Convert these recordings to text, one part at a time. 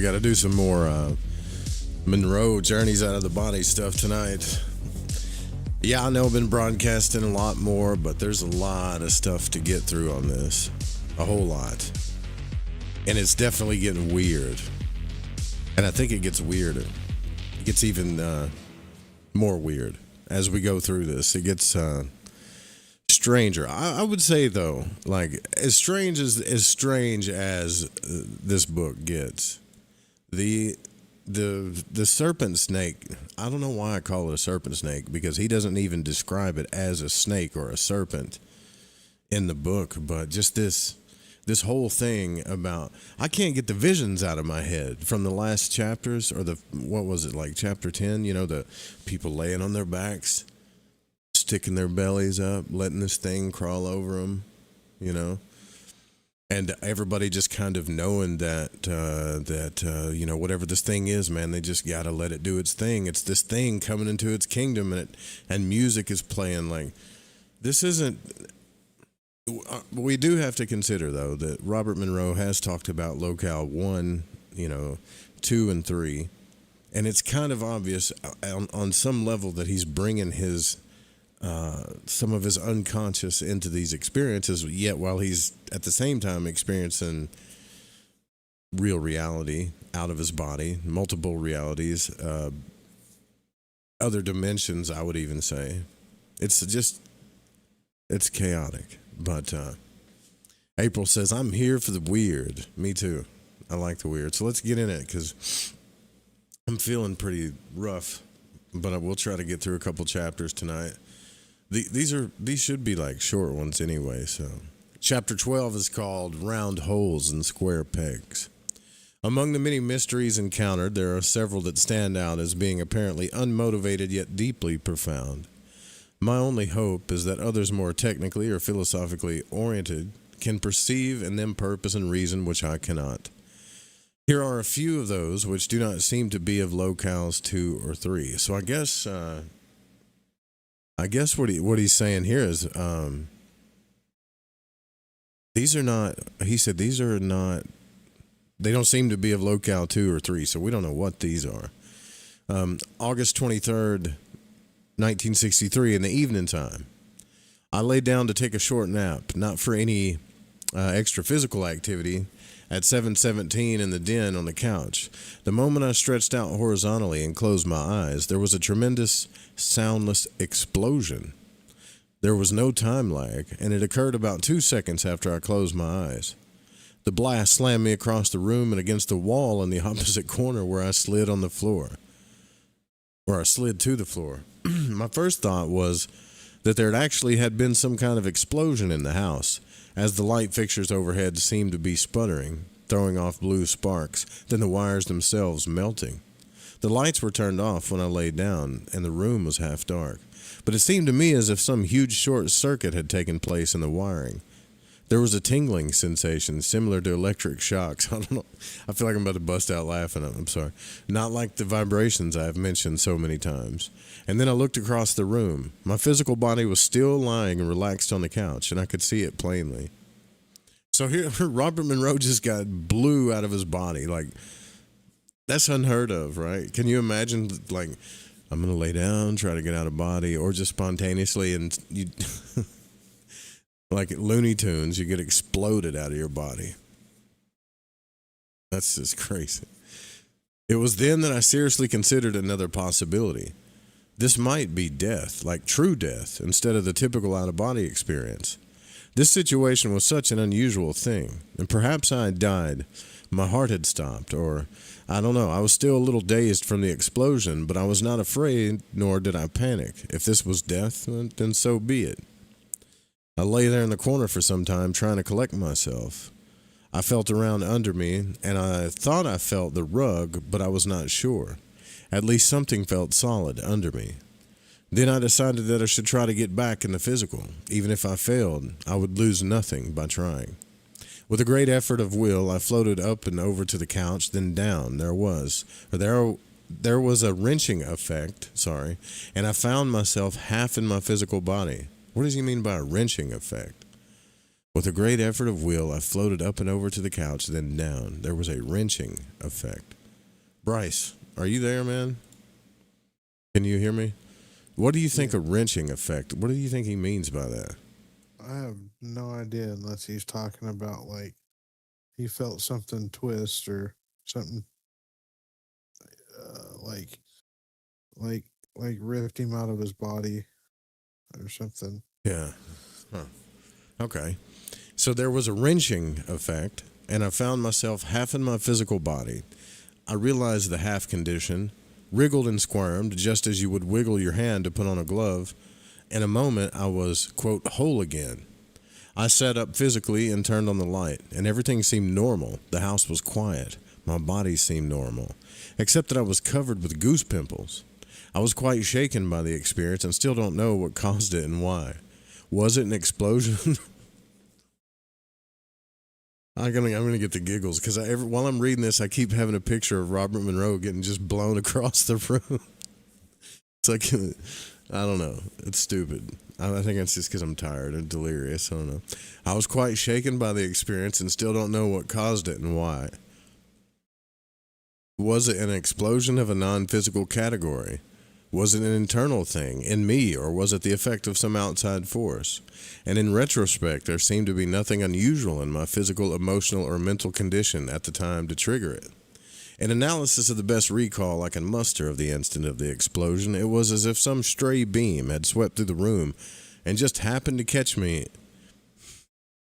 we got to do some more Monroe Journeys Out of the Body stuff tonight. Yeah, I know I've been broadcasting a lot more, but there's a lot of stuff to get through on this. A whole lot. And it's definitely getting weird. And I think it gets weirder. It gets even more weird as we go through this. It gets stranger. I would say, though, like, as strange as this book gets, the serpent snake, I don't know why I call it a serpent snake, because he doesn't even describe it as a snake or a serpent in the book, but just this whole thing about, I can't get the visions out of my head from the last chapters, or what was it, like chapter 10, the people laying on their backs, sticking their bellies up, letting this thing crawl over them, and everybody just kind of knowing that whatever this thing is, man, they just got to let it do its thing. It's this thing coming into its kingdom, and music is playing. Like, this isn't. We do have to consider, though, that Robert Monroe has talked about Locale 1, 2 and 3, and it's kind of obvious on some level that he's bringing his some of his unconscious into these experiences, yet while he's at the same time experiencing real reality out of his body, multiple realities, other dimensions, I would even say. It's chaotic. But April says, I'm here for the weird. Me too. I like the weird. So let's get in it, because I'm feeling pretty rough, but I will try to get through a couple chapters tonight. These should be like short ones anyway. So chapter 12 is called Round Holes and Square Pegs. Among the many mysteries encountered, there are several that stand out as being apparently unmotivated yet deeply profound. My only hope is that others more technically or philosophically oriented can perceive in them purpose and reason which I cannot. Here are a few of those which do not seem to be of locales 2 or 3. So I guess what he's saying here is these are not. He said these are not. They don't seem to be of locale 2 or 3. So we don't know what these are. August 23rd. 1963, in the evening time, I lay down to take a short nap, not for any extra physical activity, at 7:17 in the den on the couch. The moment I stretched out horizontally and closed my eyes, there was a tremendous, soundless explosion. There was no time lag, and it occurred about 2 seconds after I closed my eyes. The blast slammed me across the room and against the wall in the opposite corner, where I slid to the floor. My first thought was that there actually had been some kind of explosion in the house, as the light fixtures overhead seemed to be sputtering, throwing off blue sparks, then the wires themselves melting. The lights were turned off when I lay down, and the room was half dark, but it seemed to me as if some huge short circuit had taken place in the wiring. There was a tingling sensation similar to electric shocks. I don't know. I feel like I'm about to bust out laughing. I'm sorry. Not like the vibrations I have mentioned so many times. And then I looked across the room. My physical body was still lying and relaxed on the couch, and I could see it plainly. So here, Robert Monroe just got blew out of his body. Like, that's unheard of, right? Can you imagine, like, I'm going to lay down, try to get out of body, or just spontaneously, and you... like Looney Tunes, you get exploded out of your body. That's just crazy. It was then that I seriously considered another possibility. This might be death, like true death, instead of the typical out-of-body experience. This situation was such an unusual thing, and perhaps I had died. My heart had stopped, or, I don't know, I was still a little dazed from the explosion, but I was not afraid, nor did I panic. If this was death, then so be it. I lay there in the corner for some time, trying to collect myself. I felt around under me, and I thought I felt the rug, but I was not sure. At least something felt solid under me. Then I decided that I should try to get back in the physical. Even if I failed, I would lose nothing by trying. With a great effort of will, I floated up and over to the couch, then down. There was a wrenching effect, and I found myself half in my physical body. What does he mean by a wrenching effect? With a great effort of will, I floated up and over to the couch, then down. There was a wrenching effect. Bryce, are you there, man? Can you hear me? What do you think a wrenching effect? What do you think he means by that? I have no idea unless he's talking about like he felt something twist or something uh, like like ripped him out of his body or something. Yeah. Huh. Okay. So there was a wrenching effect, and I found myself half in my physical body. I realized the half condition, wriggled and squirmed just as you would wiggle your hand to put on a glove. In a moment, I was, quote, whole again. I sat up physically and turned on the light, and everything seemed normal. The house was quiet. My body seemed normal, except that I was covered with goose pimples. I was quite shaken by the experience and still don't know what caused it and why. Was it an explosion? I'm gonna get the giggles because while I'm reading this, I keep having a picture of Robert Monroe getting just blown across the room. It's like, I don't know. It's stupid. I think it's just because I'm tired and delirious. I don't know. I was quite shaken by the experience and still don't know what caused it and why. Was it an explosion of a non-physical category? Was it an internal thing in me, or was it the effect of some outside force? And in retrospect, there seemed to be nothing unusual in my physical, emotional, or mental condition at the time to trigger it. In analysis of the best recall I can muster of the instant of the explosion, it was as if some stray beam had swept through the room and just happened to catch me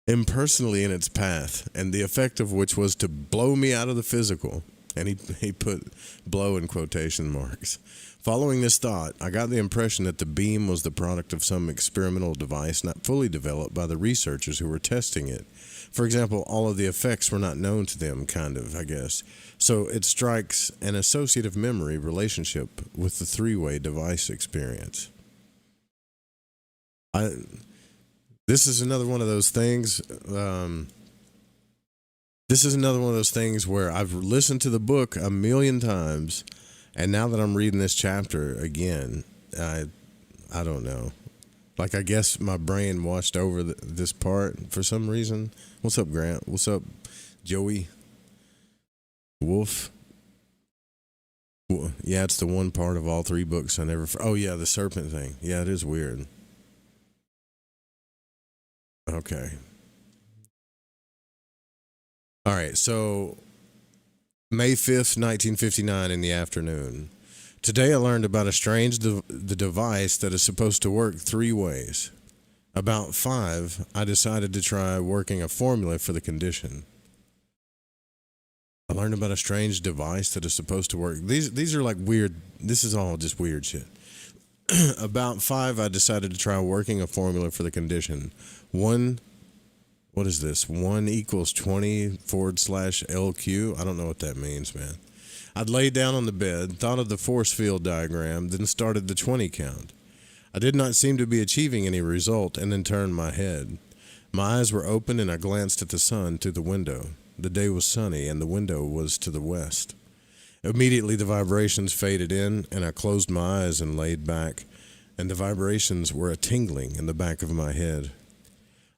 impersonally in its path, and the effect of which was to blow me out of the physical. And he put blow in quotation marks. Following this thought, I got the impression that the beam was the product of some experimental device not fully developed by the researchers who were testing it. For example, all of the effects were not known to them, kind of, I guess. So it strikes an associative memory relationship with the three-way device experience. This is another one of those things. This is another one of those things where I've listened to the book a million times, and now that I'm reading this chapter again, I don't know. Like, I guess my brain washed over this part for some reason. What's up, Grant? What's up, Joey? Wolf? Yeah, it's the one part of all three books I never... Oh, yeah, the serpent thing. Yeah, it is weird. Okay. All right, so May 5th, 1959 in the afternoon. Today I learned about a strange the device that is supposed to work three ways. About 5, I decided to try working a formula for the condition. I learned about a strange device that is supposed to work. These are like weird. This is all just weird shit. About 5, I decided to try working a formula for the condition. What is this? 1 equals 20 / LQ? I don't know what that means, man. I'd laid down on the bed, thought of the force field diagram, then started the 20 count. I did not seem to be achieving any result, and then turned my head. My eyes were open, and I glanced at the sun through the window. The day was sunny, and the window was to the west. Immediately the vibrations faded in, and I closed my eyes and laid back, and the vibrations were a tingling in the back of my head.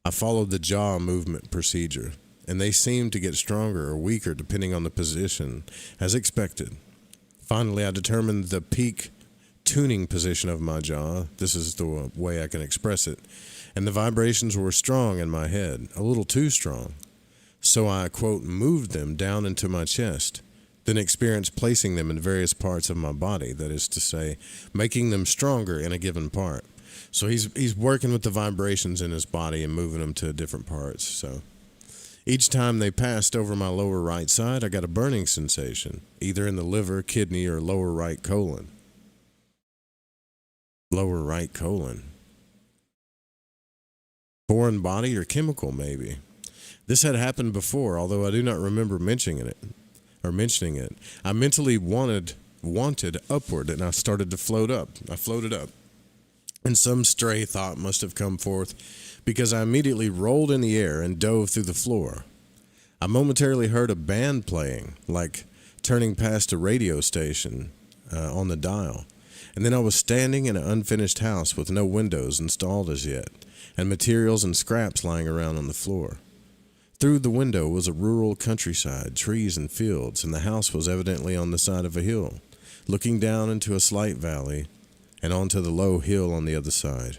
I followed the jaw movement procedure, and they seemed to get stronger or weaker depending on the position, as expected. Finally, I determined the peak tuning position of my jaw. This is the way I can express it. And the vibrations were strong in my head, a little too strong. So I, quote, moved them down into my chest, then experienced placing them in various parts of my body, that is to say, making them stronger in a given part. So he's working with the vibrations in his body and moving them to different parts. So each time they passed over my lower right side, I got a burning sensation, either in the liver, kidney, or lower right colon. Lower right colon. Foreign body or chemical, maybe. This had happened before, although I do not remember mentioning it. I mentally wanted upward, and I started to float up. I floated up. And some stray thought must have come forth, because I immediately rolled in the air and dove through the floor. I momentarily heard a band playing, like turning past a radio station on the dial. And then I was standing in an unfinished house with no windows installed as yet, and materials and scraps lying around on the floor. Through the window was a rural countryside, trees and fields, and the house was evidently on the side of a hill, looking down into a slight valley and onto the low hill on the other side.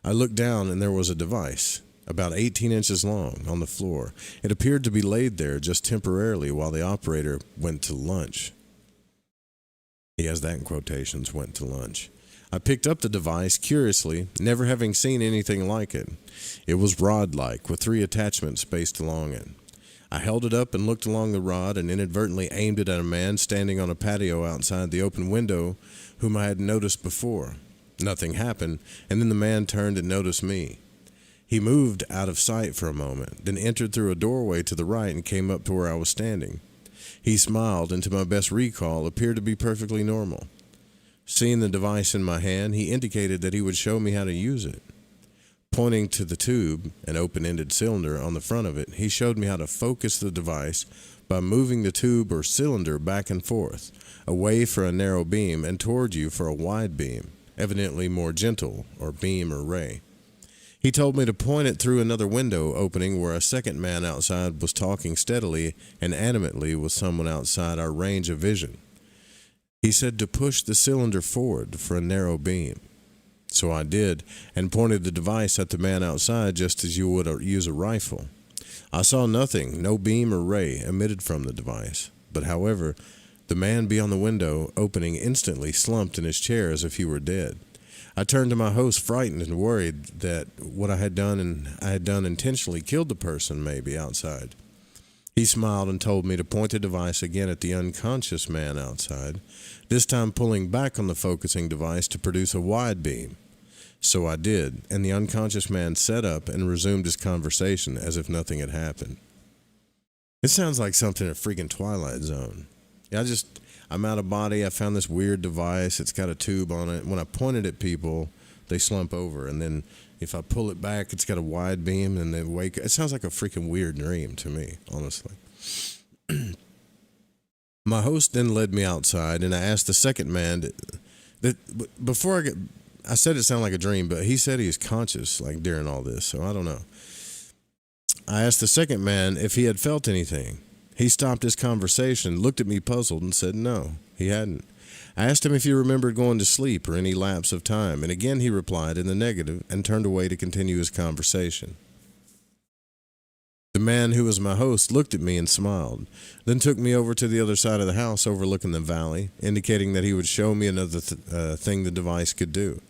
I looked down and there was a device, about 18 inches long, on the floor. It appeared to be laid there just temporarily while the operator went to lunch. He has that in quotations, went to lunch. I picked up the device curiously, never having seen anything like it. It was rod-like, with 3 attachments spaced along it. I held it up and looked along the rod and inadvertently aimed it at a man standing on a patio outside the open window whom I had noticed before. Nothing happened, and then the man turned and noticed me. He moved out of sight for a moment, then entered through a doorway to the right and came up to where I was standing. He smiled and, to my best recall, appeared to be perfectly normal. Seeing the device in my hand, he indicated that he would show me how to use it. Pointing to the tube, an open-ended cylinder on the front of it, he showed me how to focus the device by moving the tube or cylinder back and forth, away for a narrow beam and toward you for a wide beam, evidently more gentle, or beam or ray. He told me to point it through another window opening where a second man outside was talking steadily and animately with someone outside our range of vision. He said to push the cylinder forward for a narrow beam. So I did, and pointed the device at the man outside just as you would use a rifle. I saw nothing, no beam or ray emitted from the device. But however, the man beyond the window opening instantly slumped in his chair as if he were dead. I turned to my host frightened and worried that what I had done intentionally killed the person maybe outside. He smiled and told me to point the device again at the unconscious man outside, this time pulling back on the focusing device to produce a wide beam. So I did, and the unconscious man sat up and resumed his conversation as if nothing had happened. It sounds like something in a freaking Twilight Zone. I'm out of body. I found this weird device. It's got a tube on it. When I point it at people, they slump over. And then if I pull it back, it's got a wide beam and they wake up. It sounds like a freaking weird dream to me, honestly. My host then led me outside, and I asked the second man I said it sounded like a dream, but he said he was conscious like during all this, so I don't know. I asked the second man if he had felt anything. He stopped his conversation, looked at me puzzled, and said no, he hadn't. I asked him if he remembered going to sleep or any lapse of time, and again he replied in the negative and turned away to continue his conversation. The man who was my host looked at me and smiled, then took me over to the other side of the house overlooking the valley, indicating that he would show me another thing the device could do.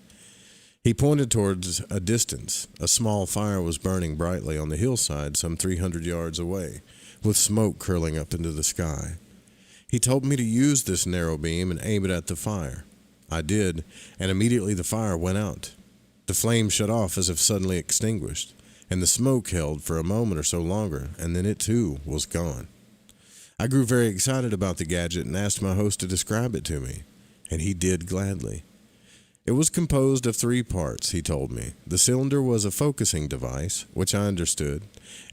He pointed towards a distance. A small fire was burning brightly on the hillside some 300 yards away, with smoke curling up into the sky. He told me to use this narrow beam and aim it at the fire. I did, and immediately the fire went out. The flame shut off as if suddenly extinguished, and the smoke held for a moment or so longer, and then it too was gone. I grew very excited about the gadget and asked my host to describe it to me, and he did gladly. It was composed of 3 parts, he told me. The cylinder was a focusing device, which I understood.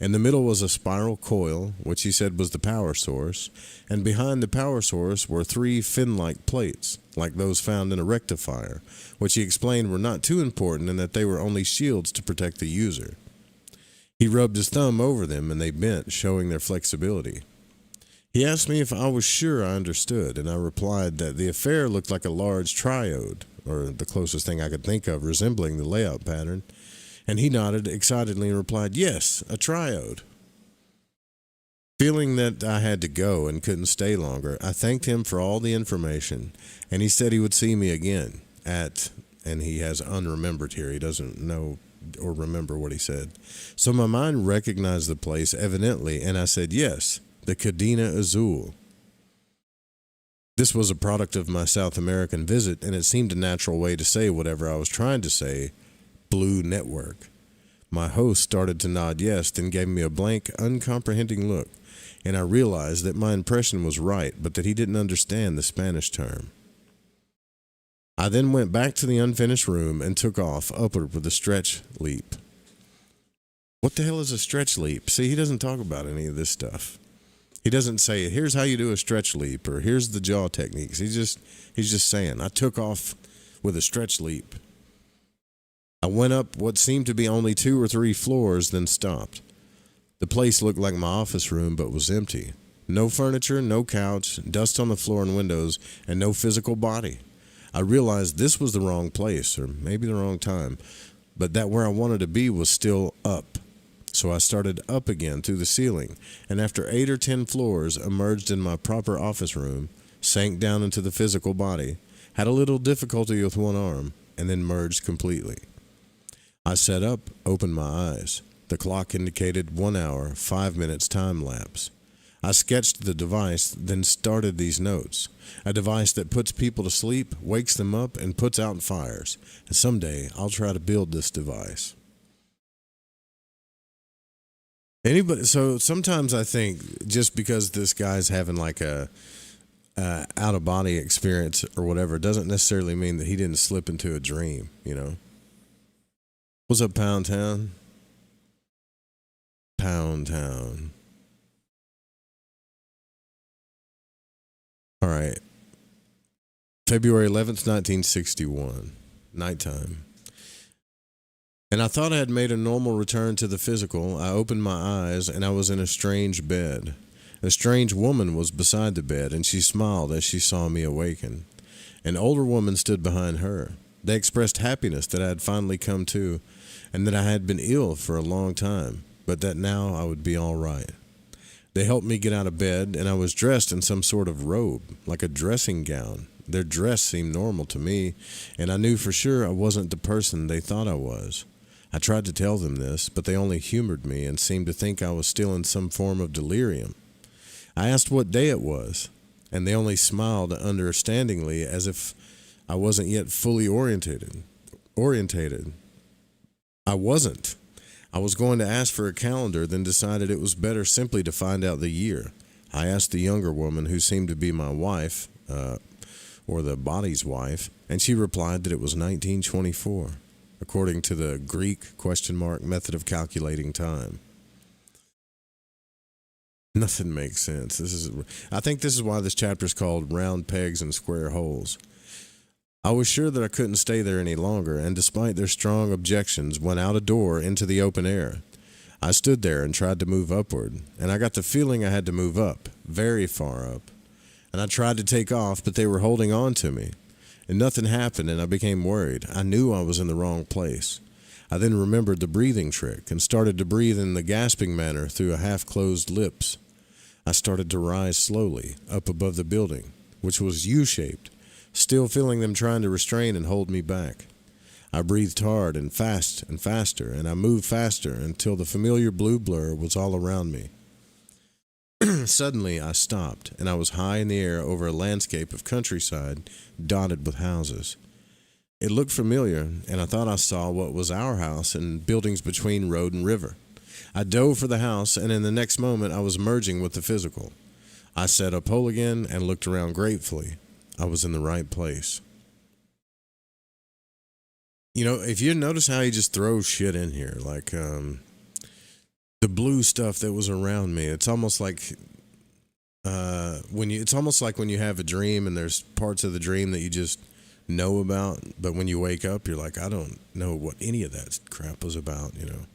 In the middle was a spiral coil, which he said was the power source, and behind the power source were 3 fin-like plates, like those found in a rectifier, which he explained were not too important and that they were only shields to protect the user. He rubbed his thumb over them and they bent, showing their flexibility. He asked me if I was sure I understood, and I replied that the affair looked like a large triode, or the closest thing I could think of resembling the layout pattern, and he nodded excitedly and replied, "Yes, a triode." Feeling that I had to go and couldn't stay longer, I thanked him for all the information, and he said he would see me again and he has unremembered here. He doesn't know or remember what he said. So my mind recognized the place evidently, and I said, yes, the Cadena Azul. This was a product of my South American visit, and it seemed a natural way to say whatever I was trying to say, Blue Network. My host started to nod yes, then gave me a blank, uncomprehending look, and I realized that my impression was right, but that he didn't understand the Spanish term. I then went back to the unfinished room and took off upward with a stretch leap. What the hell is a stretch leap? See, he doesn't talk about any of this stuff. He doesn't say, here's how you do a stretch leap or here's the jaw techniques. He's just saying, I took off with a stretch leap. I went up what seemed to be only 2 or 3 floors, then stopped. The place looked like my office room, but was empty. No furniture, no couch, dust on the floor and windows, and no physical body. I realized this was the wrong place, or maybe the wrong time, but that where I wanted to be was still up. So I started up again through the ceiling, and after 8 or 10 floors, emerged in my proper office room, sank down into the physical body, had a little difficulty with one arm, and then merged completely. I sat up, opened my eyes. The clock indicated 1 hour, 5 minutes time lapse. I sketched the device, then started these notes. A device that puts people to sleep, wakes them up, and puts out fires. And someday, I'll try to build this device. So sometimes I think just because this guy's having like a out-of-body experience or whatever doesn't necessarily mean that he didn't slip into a dream, you know? What's up, Pound Town? Pound Town. All right. February 11th, 1961. Nighttime. And I thought I had made a normal return to the physical. I opened my eyes, and I was in a strange bed. A strange woman was beside the bed, and she smiled as she saw me awaken. An older woman stood behind her. They expressed happiness that I had finally come to, and that I had been ill for a long time, but that now I would be all right. They helped me get out of bed, and I was dressed in some sort of robe, like a dressing gown. Their dress seemed normal to me, and I knew for sure I wasn't the person they thought I was. I tried to tell them this, but they only humored me and seemed to think I was still in some form of delirium. I asked what day it was, and they only smiled understandingly as if I wasn't yet fully orientated. I wasn't. I was going to ask for a calendar, then decided it was better simply to find out the year. I asked the younger woman, who seemed to be my wife, or the body's wife, and she replied that it was 1924, according to the Greek ? Method of calculating time. Nothing makes sense. I think this is why this chapter is called Round Pegs and Square Holes. I was sure that I couldn't stay there any longer, and despite their strong objections, went out a door into the open air. I stood there and tried to move upward, and I got the feeling I had to move up, very far up. And I tried to take off, but they were holding on to me. And nothing happened, and I became worried. I knew I was in the wrong place. I then remembered the breathing trick and started to breathe in the gasping manner through a half-closed lips. I started to rise slowly up above the building, which was U-shaped, still feeling them trying to restrain and hold me back. I breathed hard and fast and faster, and I moved faster until the familiar blue blur was all around me. Suddenly, I stopped, and I was high in the air over a landscape of countryside dotted with houses. It looked familiar, and I thought I saw what was our house and buildings between road and river. I dove for the house, and in the next moment I was merging with the physical. I sat up whole again and looked around gratefully. I was in the right place. You know, if you notice how he just throws shit in here, like the blue stuff that was around me, it's almost like when you have a dream and there's parts of the dream that you just know about, but when you wake up, you're like, I don't know what any of that crap was about, you know.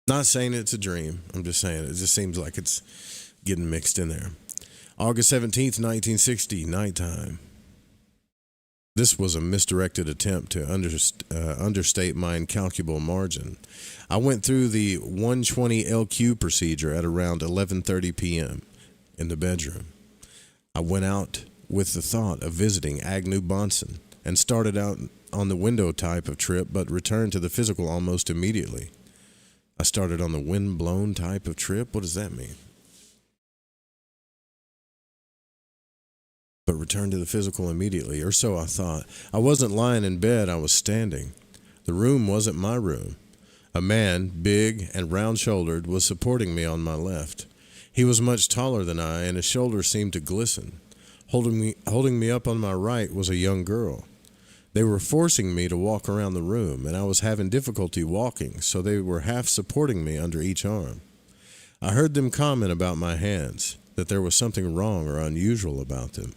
Not saying it's a dream. I'm just saying it just seems like it's getting mixed in there. August 17th, 1960, nighttime. This was a misdirected attempt to understate my incalculable margin. I went through the 120 LQ procedure at around 11:30 p.m. in the bedroom. I went out with the thought of visiting Agnew Bonson and started out on the window type of trip, but returned to the physical almost immediately. I started on the wind-blown type of trip? What does that mean? But returned to the physical immediately, or so I thought. I wasn't lying in bed, I was standing. The room wasn't my room. A man, big and round-shouldered, was supporting me on my left. He was much taller than I, and his shoulders seemed to glisten. Holding me up on my right was a young girl. They were forcing me to walk around the room, and I was having difficulty walking, so they were half supporting me under each arm. I heard them comment about my hands. that there was something wrong or unusual about them.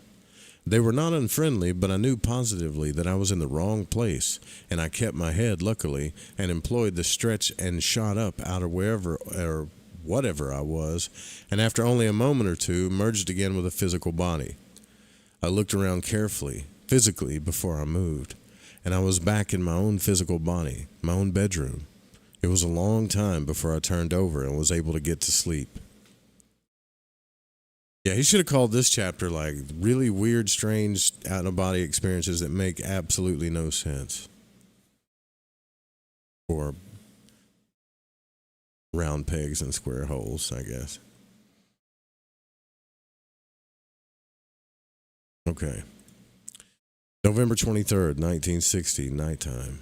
They were not unfriendly, but I knew positively that I was in the wrong place, and I kept my head, luckily, and employed the stretch and shot up out of wherever or whatever I was, and after only a moment or two, merged again with a physical body. I looked around carefully, physically, before I moved, and I was back in my own physical body, my own bedroom. It was a long time before I turned over and was able to get to sleep. Yeah, he should have called this chapter like really weird, strange out-of-body experiences that make absolutely no sense. Or round pegs and square holes, I guess. Okay. November 23rd, 1960, nighttime.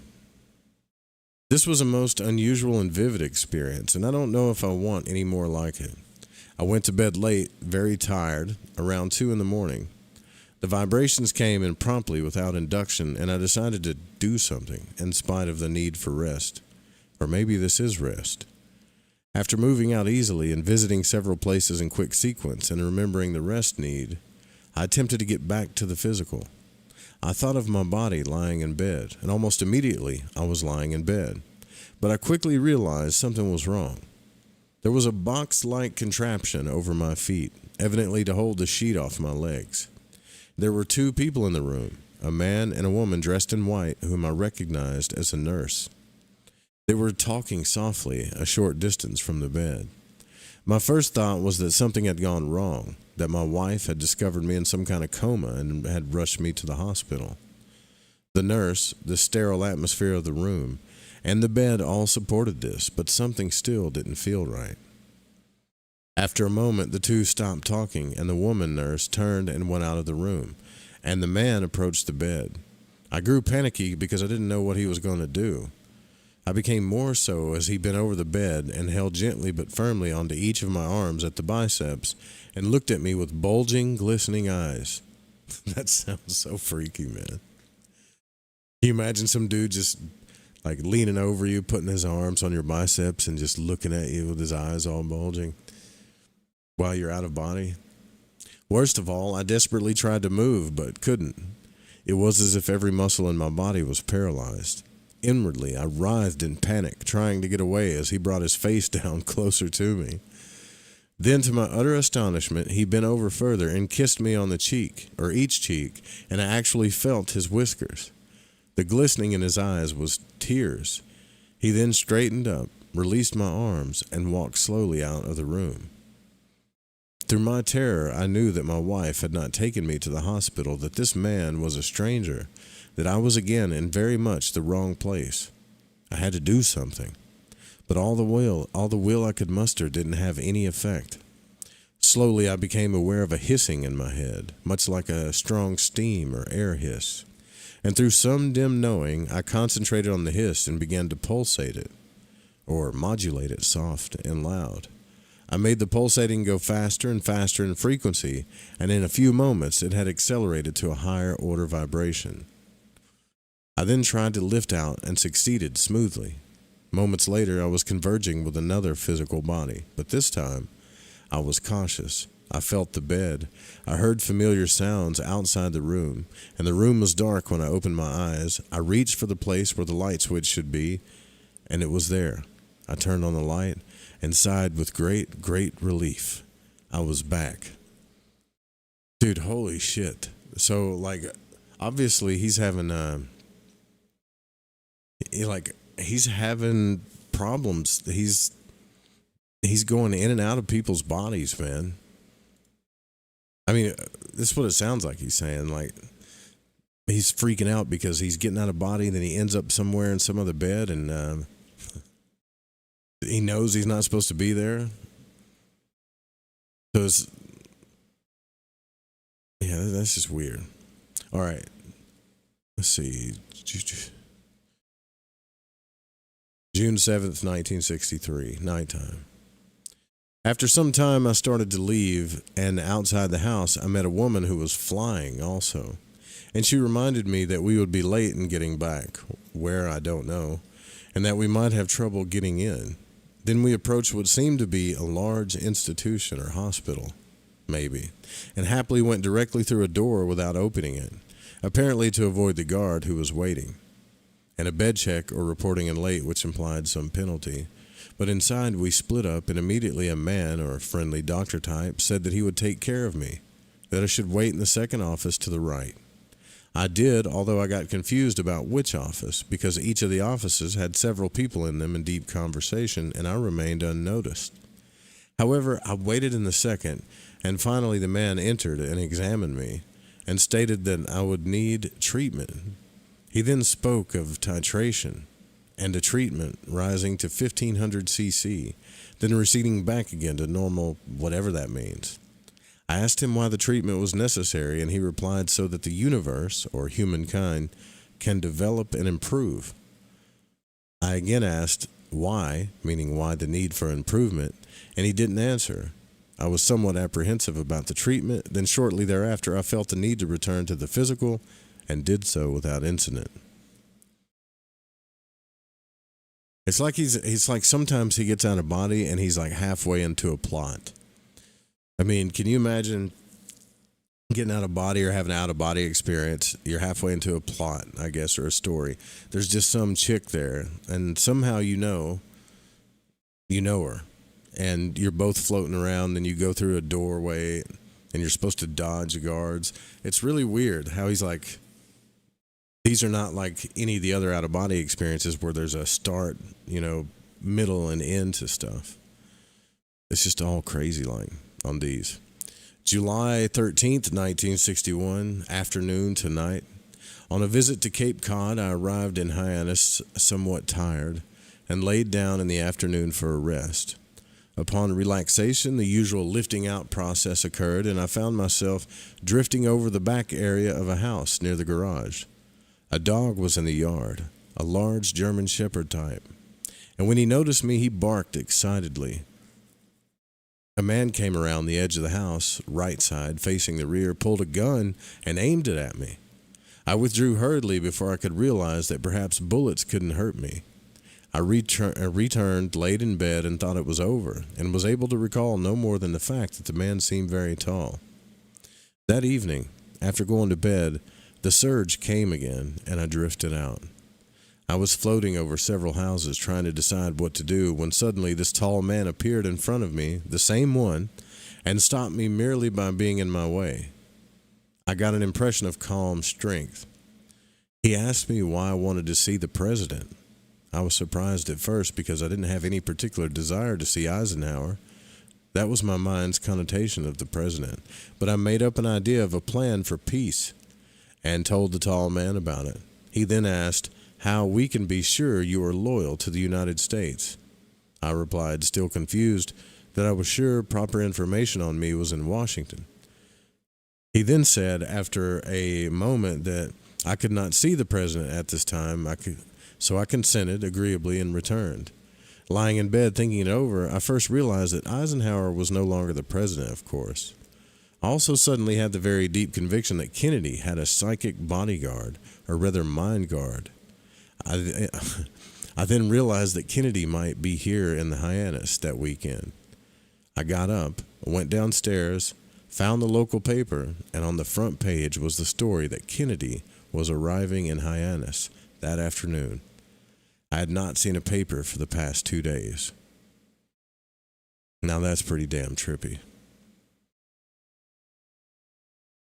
This was a most unusual and vivid experience, and I don't know if I want any more like it. I went to bed late, very tired, around 2 in the morning. The vibrations came in promptly without induction, and I decided to do something, in spite of the need for rest. Or maybe this is rest. After moving out easily and visiting several places in quick sequence and remembering the rest need, I attempted to get back to the physical. I thought of my body lying in bed, and almost immediately I was lying in bed. But I quickly realized something was wrong. There was a box-like contraption over my feet, evidently to hold the sheet off my legs. There were 2 people in the room, a man and a woman dressed in white, whom I recognized as a nurse. They were talking softly a short distance from the bed. My first thought was that something had gone wrong, that my wife had discovered me in some kind of coma and had rushed me to the hospital. The nurse, the sterile atmosphere of the room, and the bed all supported this, but something still didn't feel right. After a moment, the 2 stopped talking, and the woman nurse turned and went out of the room, and the man approached the bed. I grew panicky because I didn't know what he was going to do. I became more so as he bent over the bed and held gently but firmly onto each of my arms at the biceps and looked at me with bulging, glistening eyes. That sounds so freaky, man. Can you imagine some dude just like leaning over you, putting his arms on your biceps and just looking at you with his eyes all bulging while you're out of body? Worst of all, I desperately tried to move but couldn't. It was as if every muscle in my body was paralyzed. Inwardly, I writhed in panic, trying to get away as he brought his face down closer to me. Then, to my utter astonishment, he bent over further and kissed me on the cheek, or each cheek, and I actually felt his whiskers. The glistening in his eyes was tears. He then straightened up, released my arms, and walked slowly out of the room. Through my terror, I knew that my wife had not taken me to the hospital, that this man was a stranger, that I was again in very much the wrong place. I had to do something. But all the will I could muster didn't have any effect. Slowly I became aware of a hissing in my head, much like a strong steam or air hiss. And through some dim knowing, I concentrated on the hiss and began to pulsate it, or modulate it soft and loud. I made the pulsating go faster and faster in frequency, and in a few moments it had accelerated to a higher order vibration. I then tried to lift out and succeeded smoothly. Moments later, I was converging with another physical body, but this time, I was cautious. I felt the bed. I heard familiar sounds outside the room, and the room was dark when I opened my eyes. I reached for the place where the light switch should be, and it was there. I turned on the light and sighed with great, great relief. I was back. Dude, holy shit. So, like, obviously he's having, he's having problems. He's going in and out of people's bodies, man. I mean, this is what it sounds like he's saying. Like, he's freaking out because he's getting out of body, then he ends up somewhere in some other bed, and he knows he's not supposed to be there. So yeah, that's just weird. All right. Let's see. June 7th, 1963, nighttime. After some time, I started to leave, and outside the house, I met a woman who was flying also. And she reminded me that we would be late in getting back, where I don't know, and that we might have trouble getting in. Then we approached what seemed to be a large institution or hospital. maybe, and happily went directly through a door without opening it, apparently to avoid the guard who was waiting, and a bed check or reporting in late, which implied some penalty. But inside we split up, and immediately a man, or friendly doctor type, said that he would take care of me, that I should wait in the second office to the right. I did, although I got confused about which office, because each of the offices had several people in them in deep conversation, and I remained unnoticed. However, I waited in the second, and finally the man entered and examined me, and stated that I would need treatment. He then spoke of titration, and a treatment rising to 1500 cc, then receding back again to normal, whatever that means. I asked him why the treatment was necessary, and he replied so that the universe, or humankind, can develop and improve. I again asked why, meaning why the need for improvement, and he didn't answer. I was somewhat apprehensive about the treatment, then shortly thereafter I felt the need to return to the physical, and did so without incident. It's like he's like sometimes he gets out of body and he's like halfway into a plot. I mean, can you imagine getting out of body or having an out of body experience? You're halfway into a plot, I guess, or a story. There's just some chick there, and somehow you know her, and you're both floating around, and you go through a doorway, and you're supposed to dodge the guards. It's really weird how he's like, these are not like any of the other out of body experiences where there's a start, middle and end to stuff. It's just all crazy like on these. July 13th, 1961, afternoon to night. On a visit to Cape Cod, I arrived in Hyannis somewhat tired and laid down in the afternoon for a rest. Upon relaxation, the usual lifting out process occurred, and I found myself drifting over the back area of a house near the garage. A dog was in the yard, a large German Shepherd type, and when he noticed me, he barked excitedly. A man came around the edge of the house, right side, facing the rear, pulled a gun, and aimed it at me. I withdrew hurriedly before I could realize that perhaps bullets couldn't hurt me. I returned, laid in bed, and thought it was over, and was able to recall no more than the fact that the man seemed very tall. That evening, after going to bed, the surge came again, and I drifted out. I was floating over several houses trying to decide what to do when suddenly this tall man appeared in front of me, the same one, and stopped me merely by being in my way. I got an impression of calm strength. He asked me why I wanted to see the president. I was surprised at first because I didn't have any particular desire to see Eisenhower. That was my mind's connotation of the president. But I made up an idea of a plan for peace and told the tall man about it. He then asked how we can be sure you are loyal to the United States. I replied, still confused, that I was sure proper information on me was in Washington. He then said, after a moment, that I could not see the president at this time, so I consented agreeably and returned. Lying in bed thinking it over, I first realized that Eisenhower was no longer the president, of course. I also suddenly had the very deep conviction that Kennedy had a psychic bodyguard, or rather mind guard. I then realized that Kennedy might be here in the Hyannis that weekend. I got up, went downstairs, found the local paper, and on the front page was the story that Kennedy was arriving in Hyannis that afternoon. I had not seen a paper for the past 2 days. Now that's pretty damn trippy.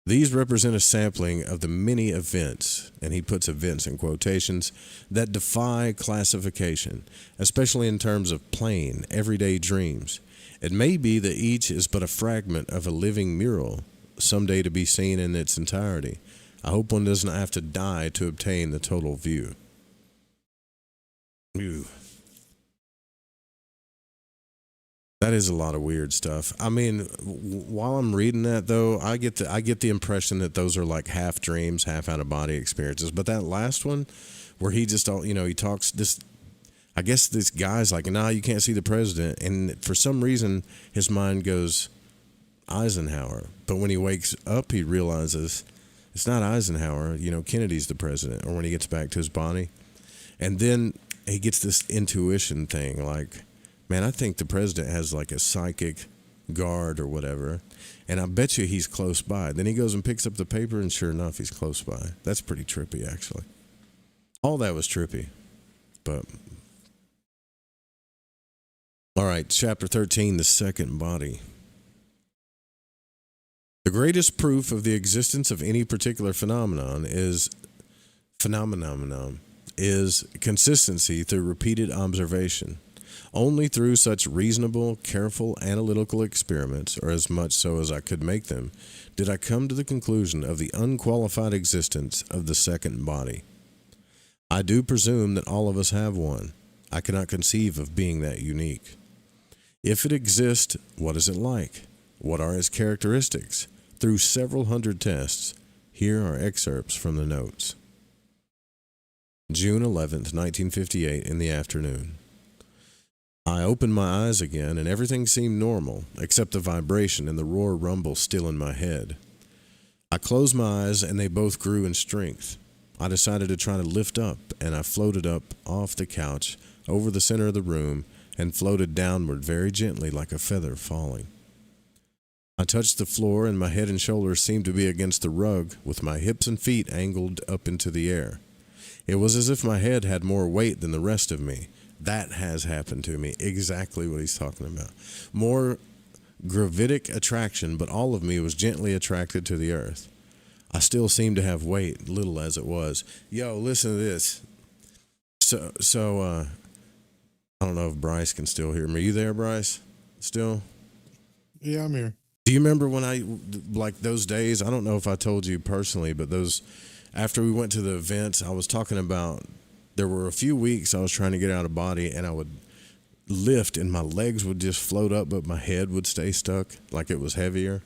These represent a sampling of the many events, and he puts events in quotations, that defy classification, especially in terms of plain, everyday dreams. It may be that each is but a fragment of a living mural, someday to be seen in its entirety. I hope one doesn't have to die to obtain the total view. Ew. That is a lot of weird stuff. I mean, while I'm reading that though, I get the impression that those are like half dreams, half out of body experiences. But that last one, where he just he talks this. I guess this guy's like, nah, you can't see the president, and for some reason his mind goes Eisenhower. But when he wakes up, he realizes it's not Eisenhower. Kennedy's the president. Or when he gets back to his body, and then he gets this intuition thing like, man, I think the president has like a psychic guard or whatever, and I bet you he's close by. Then he goes and picks up the paper, and sure enough, he's close by. That's pretty trippy, actually. All that was trippy, but... All right, chapter 13, the second body. The greatest proof of the existence of any particular phenomenon is consistency through repeated observation. Only through such reasonable, careful, analytical experiments, or as much so as I could make them, did I come to the conclusion of the unqualified existence of the second body. I do presume that all of us have one. I cannot conceive of being that unique. If it exists, what is it like? What are its characteristics? Through several hundred tests, here are excerpts from the notes. June 11th, 1958, in the afternoon. I opened my eyes again, and everything seemed normal, except the vibration and the roar rumble still in my head. I closed my eyes, and they both grew in strength. I decided to try to lift up, and I floated up off the couch, over the center of the room, and floated downward very gently like a feather falling. I touched the floor, and my head and shoulders seemed to be against the rug, with my hips and feet angled up into the air. It was as if my head had more weight than the rest of me. That has happened to me, exactly what he's talking about. More gravitic attraction, but all of me was gently attracted to the earth. I still seemed to have weight, little as it was. Yo, listen to this. So, I don't know if Bryce can still hear me. Are you there, Bryce? Still? Yeah, I'm here. Do you remember when like those days, I don't know if I told you personally, but after we went to the events, I was talking about, there were a few weeks I was trying to get out of body, and I would lift and my legs would just float up, but my head would stay stuck like it was heavier.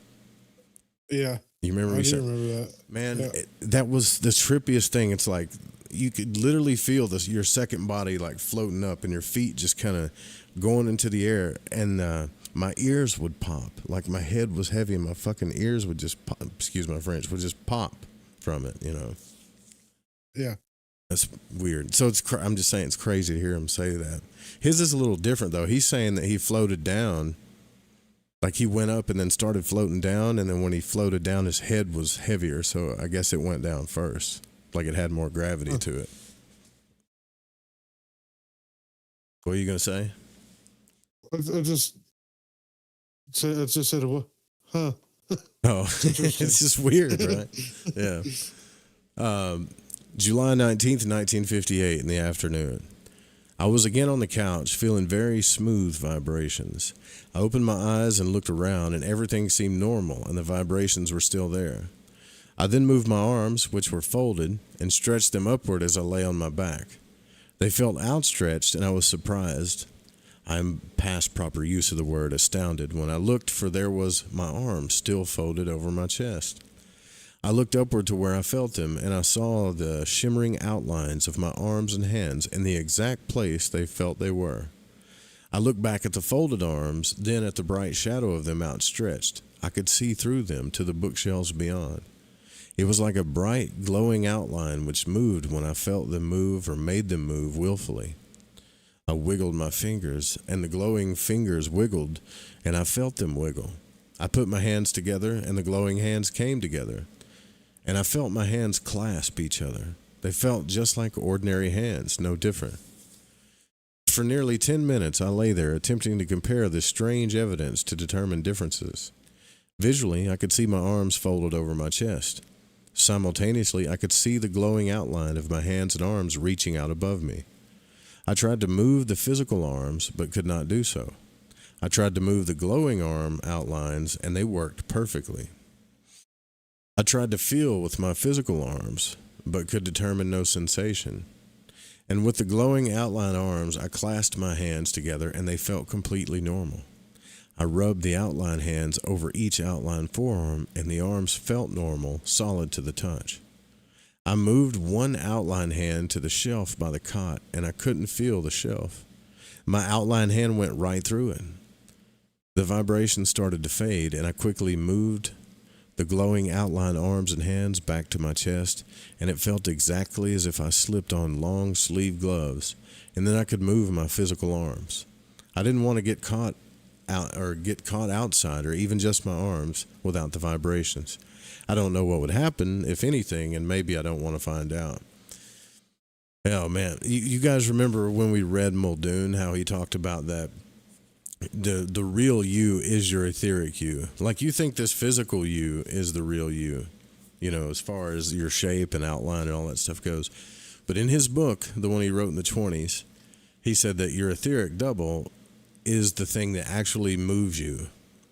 Yeah. You remember? I do remember that. Man, Yeah. that was the trippiest thing. It's like you could literally feel your second body like floating up, and your feet just kind of going into the air, and my ears would pop. Like my head was heavy, and my fucking ears would just pop, excuse my French, would just pop from it, you know. Yeah. That's weird. So I'm just saying it's crazy to hear him say that. His is a little different though. He's saying that he floated down, like he went up and then started floating down, and then when he floated down, his head was heavier, so I guess it went down first. Like it had more gravity to it. What are you gonna say? I just said, huh? Oh, it's just weird, right? Yeah. July 19th, 1958, in the afternoon. I was again on the couch, feeling very smooth vibrations. I opened my eyes and looked around, and everything seemed normal, and the vibrations were still there. I then moved my arms, which were folded, and stretched them upward as I lay on my back. They felt outstretched, and I was surprised. I'm past proper use of the word astounded when I looked, for there was my arm still folded over my chest. I looked upward to where I felt them, and I saw the shimmering outlines of my arms and hands in the exact place they felt they were. I looked back at the folded arms, then at the bright shadow of them outstretched. I could see through them to the bookshelves beyond. It was like a bright, glowing outline which moved when I felt them move or made them move willfully. I wiggled my fingers, and the glowing fingers wiggled, and I felt them wiggle. I put my hands together, and the glowing hands came together, and I felt my hands clasp each other. They felt just like ordinary hands, no different. For nearly 10 minutes, I lay there attempting to compare this strange evidence to determine differences. Visually, I could see my arms folded over my chest. Simultaneously, I could see the glowing outline of my hands and arms reaching out above me. I tried to move the physical arms, but could not do so. I tried to move the glowing arm outlines, and they worked perfectly. I tried to feel with my physical arms, but could determine no sensation. And with the glowing outline arms, I clasped my hands together, and they felt completely normal. I rubbed the outline hands over each outline forearm, and the arms felt normal, solid to the touch. I moved one outline hand to the shelf by the cot, and I couldn't feel the shelf. My outline hand went right through it. The vibration started to fade, and I quickly moved the glowing outline arms and hands back to my chest, and it felt exactly as if I slipped on long sleeve gloves, and then I could move my physical arms. I didn't want to get caught out or get caught outside or even just my arms without the vibrations. I don't know what would happen, if anything, and maybe I don't want to find out. Oh man, you guys remember when we read Muldoon, how he talked about that the real you is your etheric you. Like you think this physical you is the real you, as far as your shape and outline and all that stuff goes. But in his book, the one he wrote in the 20s, he said that your etheric double is the thing that actually moves you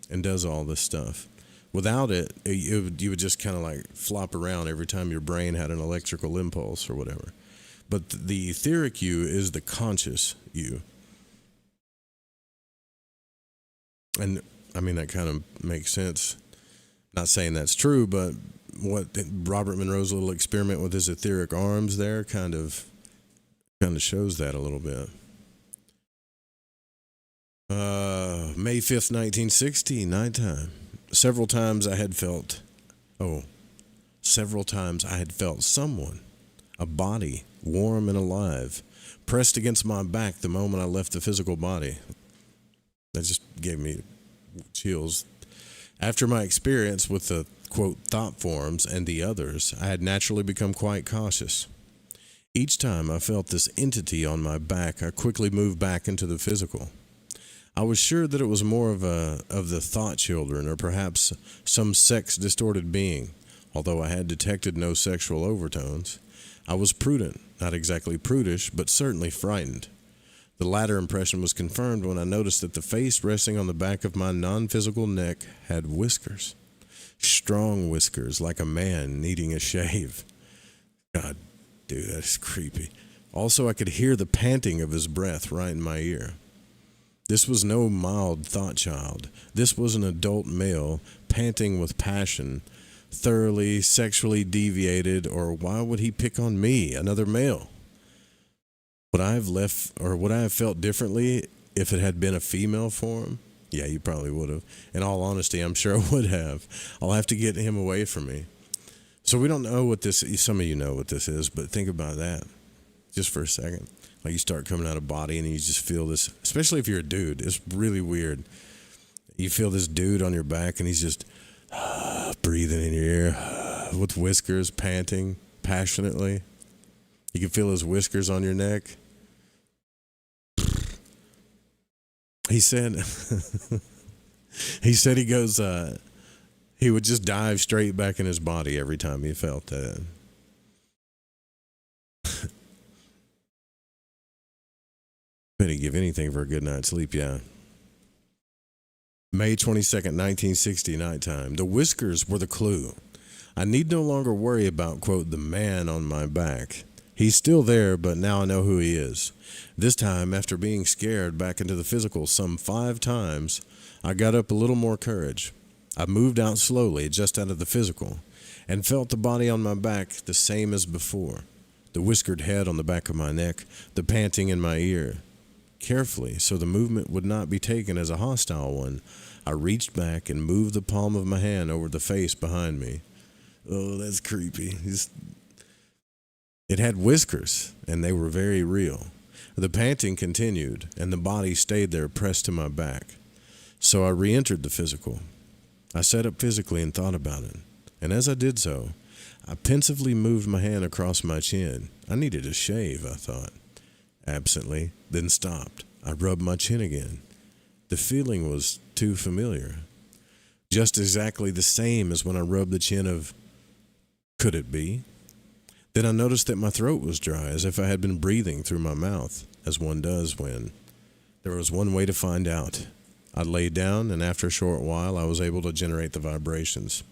and does all this stuff. Without it, you would just kind of like flop around every time your brain had an electrical impulse or whatever. But the etheric you is the conscious you. And I mean, that kind of makes sense. Not saying that's true, but what Robert Monroe's little experiment with his etheric arms there kind of shows that a little bit. May 5th, 1960, nighttime. Several times I had felt someone, a body, warm and alive, pressed against my back the moment I left the physical body. That just gave me chills. After my experience with the, quote, thought forms and the others, I had naturally become quite cautious. Each time I felt this entity on my back, I quickly moved back into the physical. I was sure that it was more of the thought children, or perhaps some sex-distorted being, although I had detected no sexual overtones. I was prudent, not exactly prudish, but certainly frightened. The latter impression was confirmed when I noticed that the face resting on the back of my non-physical neck had whiskers. Strong whiskers, like a man needing a shave. God, dude, that's creepy. Also, I could hear the panting of his breath right in my ear. This was no mild thought child. This was an adult male, panting with passion, thoroughly sexually deviated, or why would he pick on me, another male? Would I have felt differently if it had been a female form? Yeah, you probably would have. In all honesty, I'm sure I would have. I'll have to get him away from me. So we don't know what this, some of you know what this is, but think about that just for a second. Like you start coming out of body and you just feel this, especially if you're a dude, it's really weird. You feel this dude on your back and he's just breathing in your ear with whiskers, panting passionately. You can feel his whiskers on your neck. He said he goes, he would just dive straight back in his body every time he felt that. Better give anything for a good night's sleep, yeah. May 22nd, 1960, nighttime. The whiskers were the clue. I need no longer worry about, quote, the man on my back. He's still there, but now I know who he is. This time, after being scared back into the physical some 5 times, I got up a little more courage. I moved out slowly, just out of the physical, and felt the body on my back the same as before. The whiskered head on the back of my neck, the panting in my ear. Carefully, so the movement would not be taken as a hostile one, I reached back and moved the palm of my hand over the face behind me. Oh, that's creepy. It had whiskers, and they were very real. The panting continued, and the body stayed there pressed to my back. So I re-entered the physical. I sat up physically and thought about it. And as I did so, I pensively moved my hand across my chin. I needed a shave, I thought. Absently, then stopped. I rubbed my chin again. The feeling was too familiar. Just exactly the same as when I rubbed the chin of... Could it be? Then I noticed that my throat was dry, as if I had been breathing through my mouth, as one does when... There was one way to find out. I lay down, and after a short while, I was able to generate the vibrations.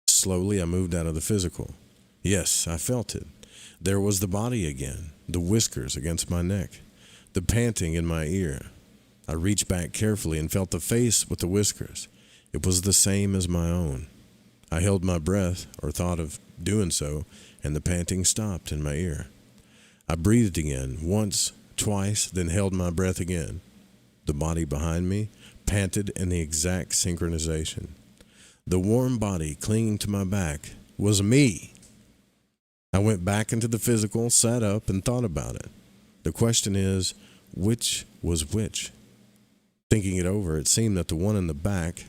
Slowly, I moved out of the physical. Yes, I felt it. There was the body again, the whiskers against my neck, the panting in my ear. I reached back carefully and felt the face with the whiskers. It was the same as my own. I held my breath, or thought of doing so, and the panting stopped in my ear. I breathed again, once, twice, then held my breath again. The body behind me panted in the exact synchronization. The warm body clinging to my back was me. I went back into the physical, sat up, and thought about it. The question is, which was which? Thinking it over, it seemed that the one in the back,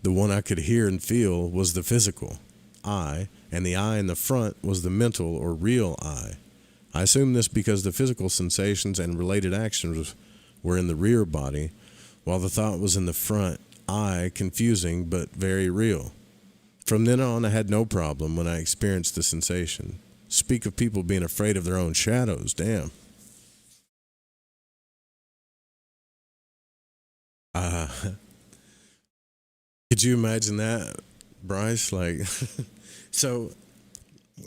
the one I could hear and feel, was the physical I, and the I in the front was the mental or real I. I assumed this because the physical sensations and related actions were in the rear body, while the thought was in the front I, confusing but very real. From then on, I had no problem when I experienced the sensation. Speak of people being afraid of their own shadows, damn. Could you imagine that, Bryce? Like, so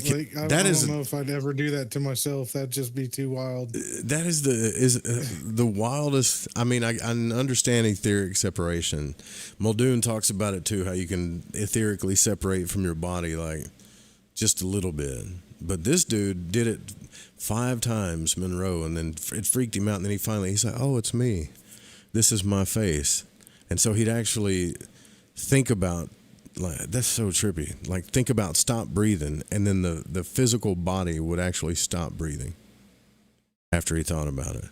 Like, I don't know if I'd ever do that to myself. That'd just be too wild. That is the wildest. I mean, I understand etheric separation. Muldoon talks about it too, how you can etherically separate from your body, like just a little bit. But this dude did it 5 times, Monroe, and then it freaked him out. And then he's like, "Oh, it's me. This is my face." And so he'd actually think about. Like, that's so trippy. Like, think about stop breathing, and then the physical body would actually stop breathing after he thought about it.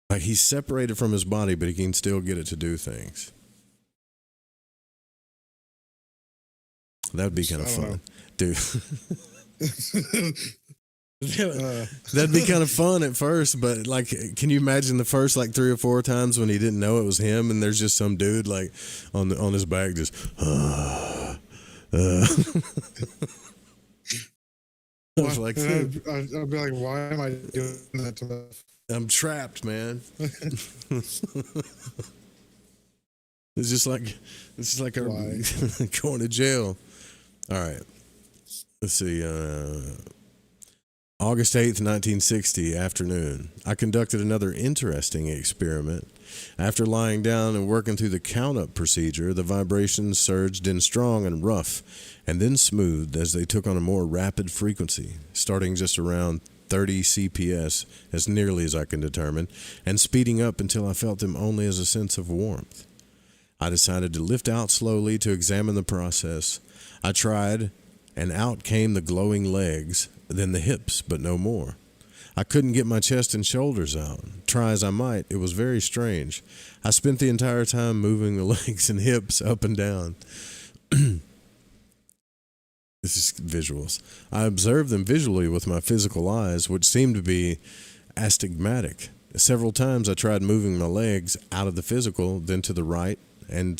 Like, he's separated from his body, but he can still get it to do things. That'd be kind of fun, dude. That'd be kind of fun at first, but like, can you imagine the first like 3 or 4 times when he didn't know it was him, and there's just some dude like on his back just. I was like, I'd be like, why am I doing that to myself? I'm trapped, man. It's just like going to jail. All right, let's see. August 8th, 1960, afternoon. I conducted another interesting experiment. After lying down and working through the count-up procedure, the vibrations surged in strong and rough, and then smoothed as they took on a more rapid frequency, starting just around 30 CPS, as nearly as I can determine, and speeding up until I felt them only as a sense of warmth. I decided to lift out slowly to examine the process. I tried, and out came the glowing legs, then the hips, but no more. I couldn't get my chest and shoulders out. Try as I might, it was very strange. I spent the entire time moving the legs and hips up and down. This is visuals. I observed them visually with my physical eyes, which seemed to be astigmatic. Several times I tried moving my legs out of the physical, then to the right, and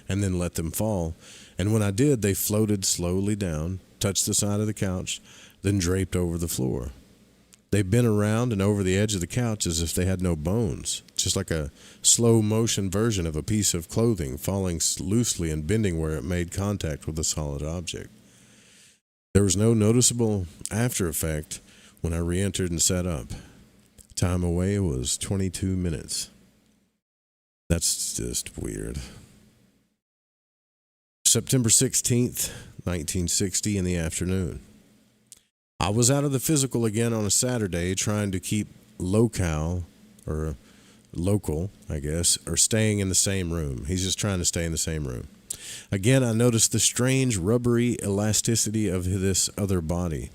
then let them fall. And when I did, they floated slowly down, touched the side of the couch, then draped over the floor. They bent around and over the edge of the couch as if they had no bones, just like a slow motion version of a piece of clothing falling loosely and bending where it made contact with a solid object. There was no noticeable after effect when I re-entered and sat up. Time away was 22 minutes. That's just weird. September 16th, 1960, in the afternoon. I was out of the physical again on a Saturday, trying to keep local, I guess, or staying in the same room. He's just trying to stay in the same room. Again, I noticed the strange rubbery elasticity of this other body.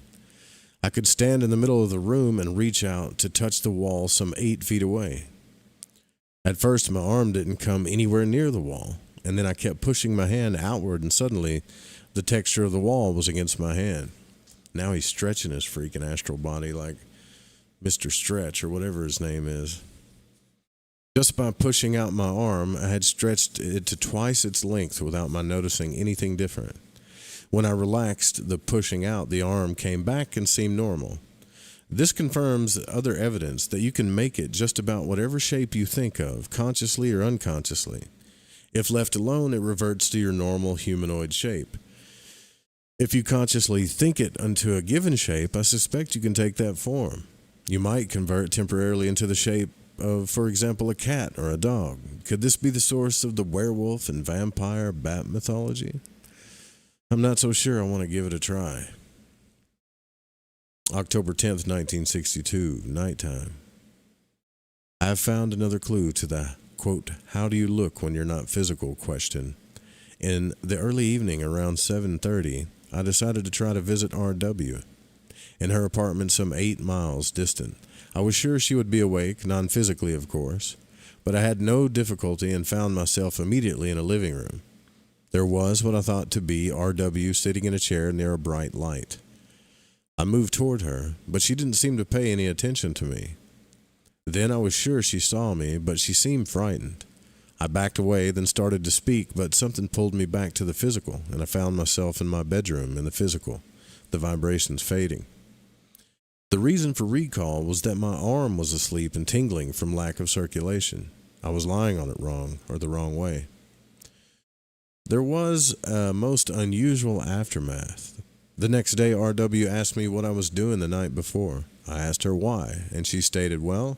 I could stand in the middle of the room and reach out to touch the wall some 8 feet away. At first, my arm didn't come anywhere near the wall, and then I kept pushing my hand outward, and suddenly the texture of the wall was against my hand. Now he's stretching his freaking astral body like Mr. Stretch or whatever his name is. Just by pushing out my arm, I had stretched it to twice its length without my noticing anything different. When I relaxed the pushing out, the arm came back and seemed normal. This confirms other evidence that you can make it just about whatever shape you think of, consciously or unconsciously. If left alone, it reverts to your normal humanoid shape. If you consciously think it unto a given shape, I suspect you can take that form. You might convert temporarily into the shape of, for example, a cat or a dog. Could this be the source of the werewolf and vampire bat mythology? I'm not so sure I want to give it a try. October 10th, 1962, nighttime. I have found another clue to the, quote, how do you look when you're not physical question. In the early evening around 7:30, I decided to try to visit R.W. in her apartment some 8 miles distant. I was sure she would be awake, non-physically of course, but I had no difficulty and found myself immediately in a living room. There was what I thought to be R.W. sitting in a chair near a bright light. I moved toward her, but she didn't seem to pay any attention to me. Then I was sure she saw me, but she seemed frightened. I backed away, then started to speak, but something pulled me back to the physical, and I found myself in my bedroom in the physical, the vibrations fading. The reason for recall was that my arm was asleep and tingling from lack of circulation. I was lying on it wrong, or the wrong way. There was a most unusual aftermath. The next day, R.W. asked me what I was doing the night before. I asked her why, and she stated, well,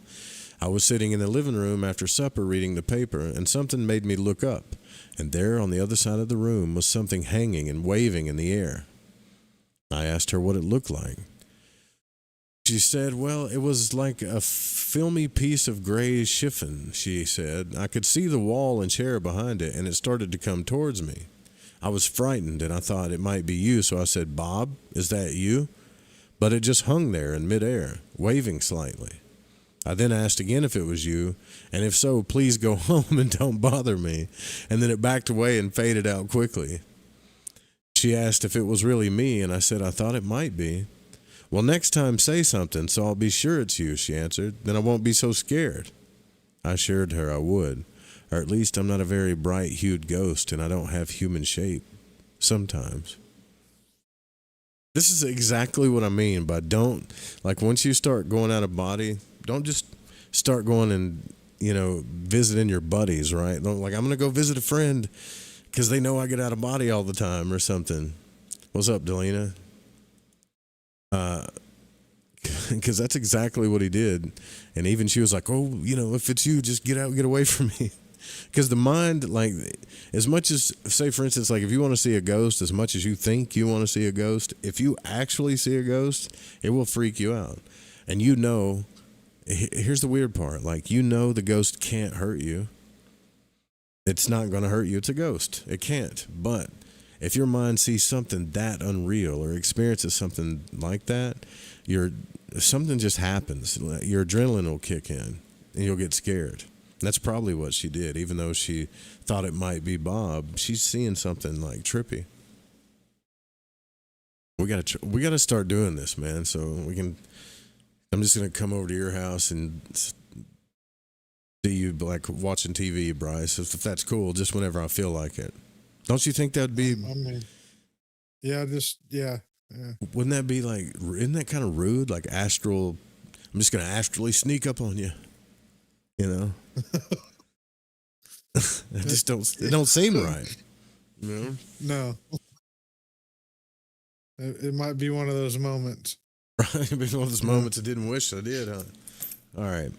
I was sitting in the living room after supper reading the paper, and something made me look up, and there on the other side of the room was something hanging and waving in the air. I asked her what it looked like. She said, well, it was like a filmy piece of gray chiffon, she said. I could see the wall and chair behind it, and it started to come towards me. I was frightened, and I thought it might be you, so I said, Bob, is that you? But it just hung there in midair, waving slightly. I then asked again if it was you, and if so, please go home and don't bother me. And then it backed away and faded out quickly. She asked if it was really me, and I said I thought it might be. Well, next time say something so I'll be sure it's you, she answered. Then I won't be so scared. I assured her I would, or at least I'm not a very bright-hued ghost and I don't have human shape. Sometimes. This is exactly what I mean by once you start going out of body, don't just start going and, visiting your buddies, right? I'm going to go visit a friend because they know I get out of body all the time or something. What's up, Delina? Because that's exactly what he did. And even she was like, oh, if it's you, just get out, get away from me. Because the mind, as much as, say, for instance, if you want to see a ghost, as much as you think you want to see a ghost, if you actually see a ghost, it will freak you out. And here's the weird part, the ghost can't hurt you. It's not going to hurt you. It's a ghost. It can't. But if your mind sees something that unreal or experiences something like that, something just happens. Your adrenaline will kick in and you'll get scared. And that's probably what she did. Even though she thought it might be Bob, she's seeing something trippy. We gotta start doing this, man. So I'm just gonna come over to your house and see you watching TV, Bryce. If that's cool, just whenever I feel like it. Don't you think that'd be? I mean, yeah. Wouldn't that be isn't that kind of rude? Astral. I'm just gonna astrally sneak up on you. It just don't seem right. No. It might be one of those moments. Right, it'd be one of those moments I didn't wish I did, huh? All right.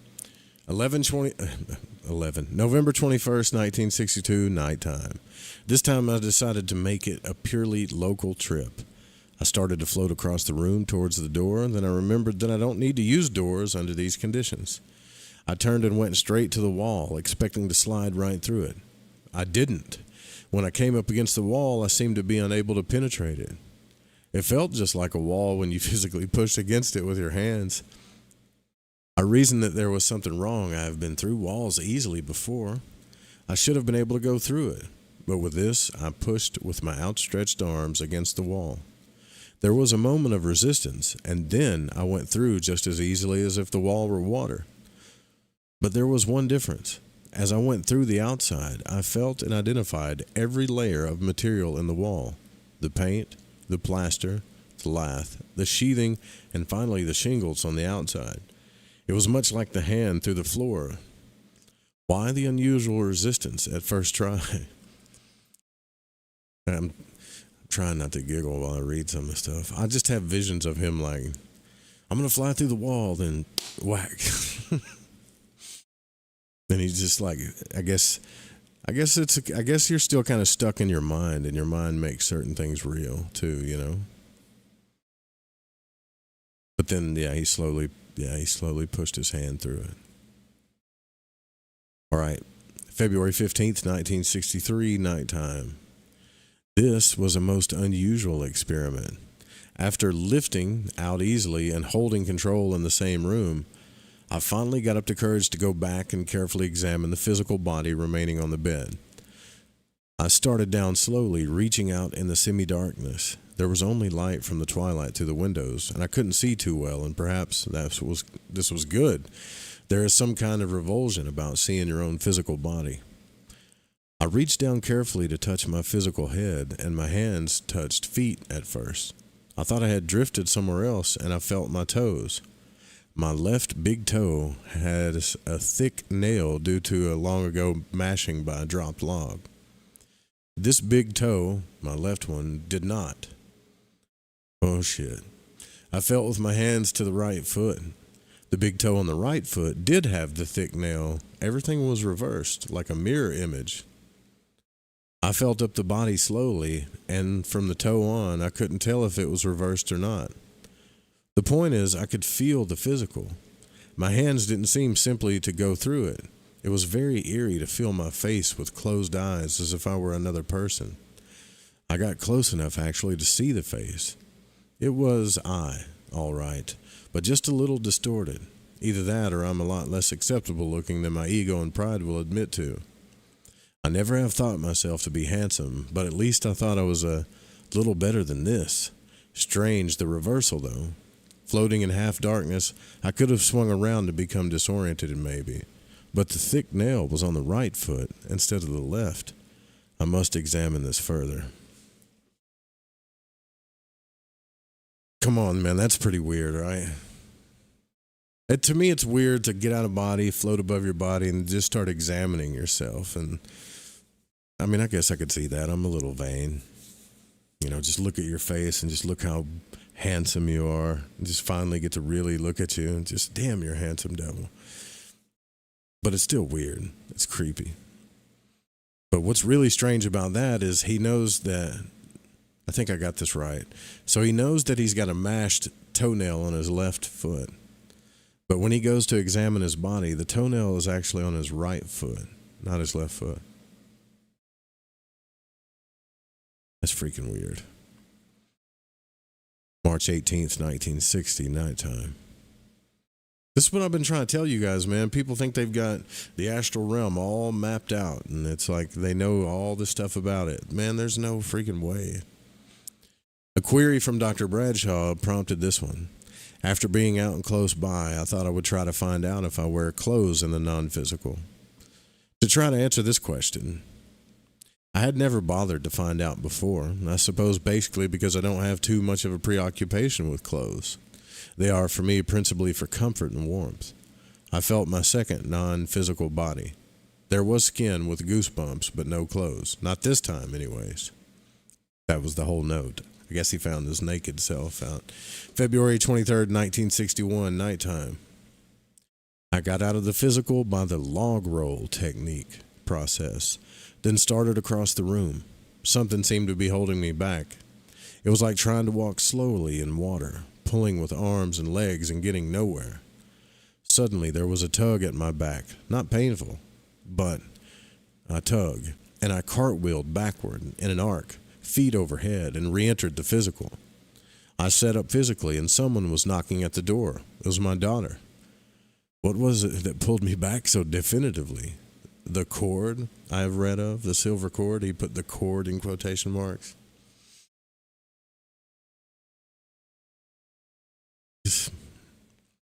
November 21st, 1962, nighttime. This time I decided to make it a purely local trip. I started to float across the room towards the door, then I remembered that I don't need to use doors under these conditions. I turned and went straight to the wall, expecting to slide right through it. I didn't. When I came up against the wall, I seemed to be unable to penetrate it. It felt just like a wall when you physically pushed against it with your hands. I reasoned that there was something wrong. I have been through walls easily before. I should have been able to go through it. But with this, I pushed with my outstretched arms against the wall. There was a moment of resistance, and then I went through just as easily as if the wall were water. But there was one difference. As I went through the outside, I felt and identified every layer of material in the wall. The paint, the plaster, the lath, the sheathing, and finally the shingles on the outside. It was much like the hand through the floor. Why the unusual resistance at first try? I'm trying not to giggle while I read some of the stuff. I just have visions of him I'm going to fly through the wall, then whack. And he's just I guess you're still kind of stuck in your mind, and your mind makes certain things real too, But then, he slowly pushed his hand through it. All right, February 15th, 1963, nighttime. This was a most unusual experiment. After lifting out easily and holding control in the same room, I finally got up the courage to go back and carefully examine the physical body remaining on the bed. I started down slowly, reaching out in the semi-darkness. There was only light from the twilight through the windows, and I couldn't see too well, and perhaps this was good. There is some kind of revulsion about seeing your own physical body. I reached down carefully to touch my physical head, and my hands touched feet at first. I thought I had drifted somewhere else, and I felt my toes. My left big toe had a thick nail due to a long ago mashing by a dropped log. This big toe, my left one, did not. Oh shit. I felt with my hands to the right foot. The big toe on the right foot did have the thick nail. Everything was reversed, like a mirror image. I felt up the body slowly, and from the toe on, I couldn't tell if it was reversed or not. The point is, I could feel the physical. My hands didn't seem simply to go through it. It was very eerie to feel my face with closed eyes as if I were another person. I got close enough actually to see the face. It was I, all right, but just a little distorted. Either that or I'm a lot less acceptable looking than my ego and pride will admit to. I never have thought myself to be handsome, but at least I thought I was a little better than this. Strange the reversal, though. Floating in half darkness, I could have swung around to become disoriented maybe. But the thick nail was on the right foot instead of the left. I must examine this further. Come on, man, that's pretty weird, right? To me, it's weird to get out of body, float above your body, and just start examining yourself. And I mean, I guess I could see that. I'm a little vain. You know, just look at your face and just look how handsome you are. And just finally get to really look at you and just, damn, you're a handsome devil. But it's still weird. It's creepy. But what's really strange about that is he knows that, I think I got this right. So he knows that he's got a mashed toenail on his left foot. But when he goes to examine his body, the toenail is actually on his right foot, not his left foot. That's freaking weird. March 18th, 1960, nighttime. This is what I've been trying to tell you guys, man. People think they've got the astral realm all mapped out, and it's like they know all this stuff about it. Man, there's no freaking way. A query from Dr. Bradshaw prompted this one. After being out and close by, I thought I would try to find out if I wear clothes in the non-physical. To try to answer this question, I had never bothered to find out before, I suppose basically because I don't have too much of a preoccupation with clothes. They are, for me, principally for comfort and warmth. I felt my second non-physical body. There was skin with goosebumps, but no clothes. Not this time, anyways. That was the whole note. I guess he found his naked self out. February 23rd, 1961, nighttime. I got out of the physical by the log roll technique process, then started across the room. Something seemed to be holding me back. It was like trying to walk slowly in water, pulling with arms and legs and getting nowhere. Suddenly there was a tug at my back, not painful, but a tug, and I cartwheeled backward in an arc, feet overhead, and re-entered the physical. I sat up physically, and someone was knocking at the door. It was my daughter. What was it that pulled me back so definitively? The cord I have read of, the silver cord. He put the cord in quotation marks.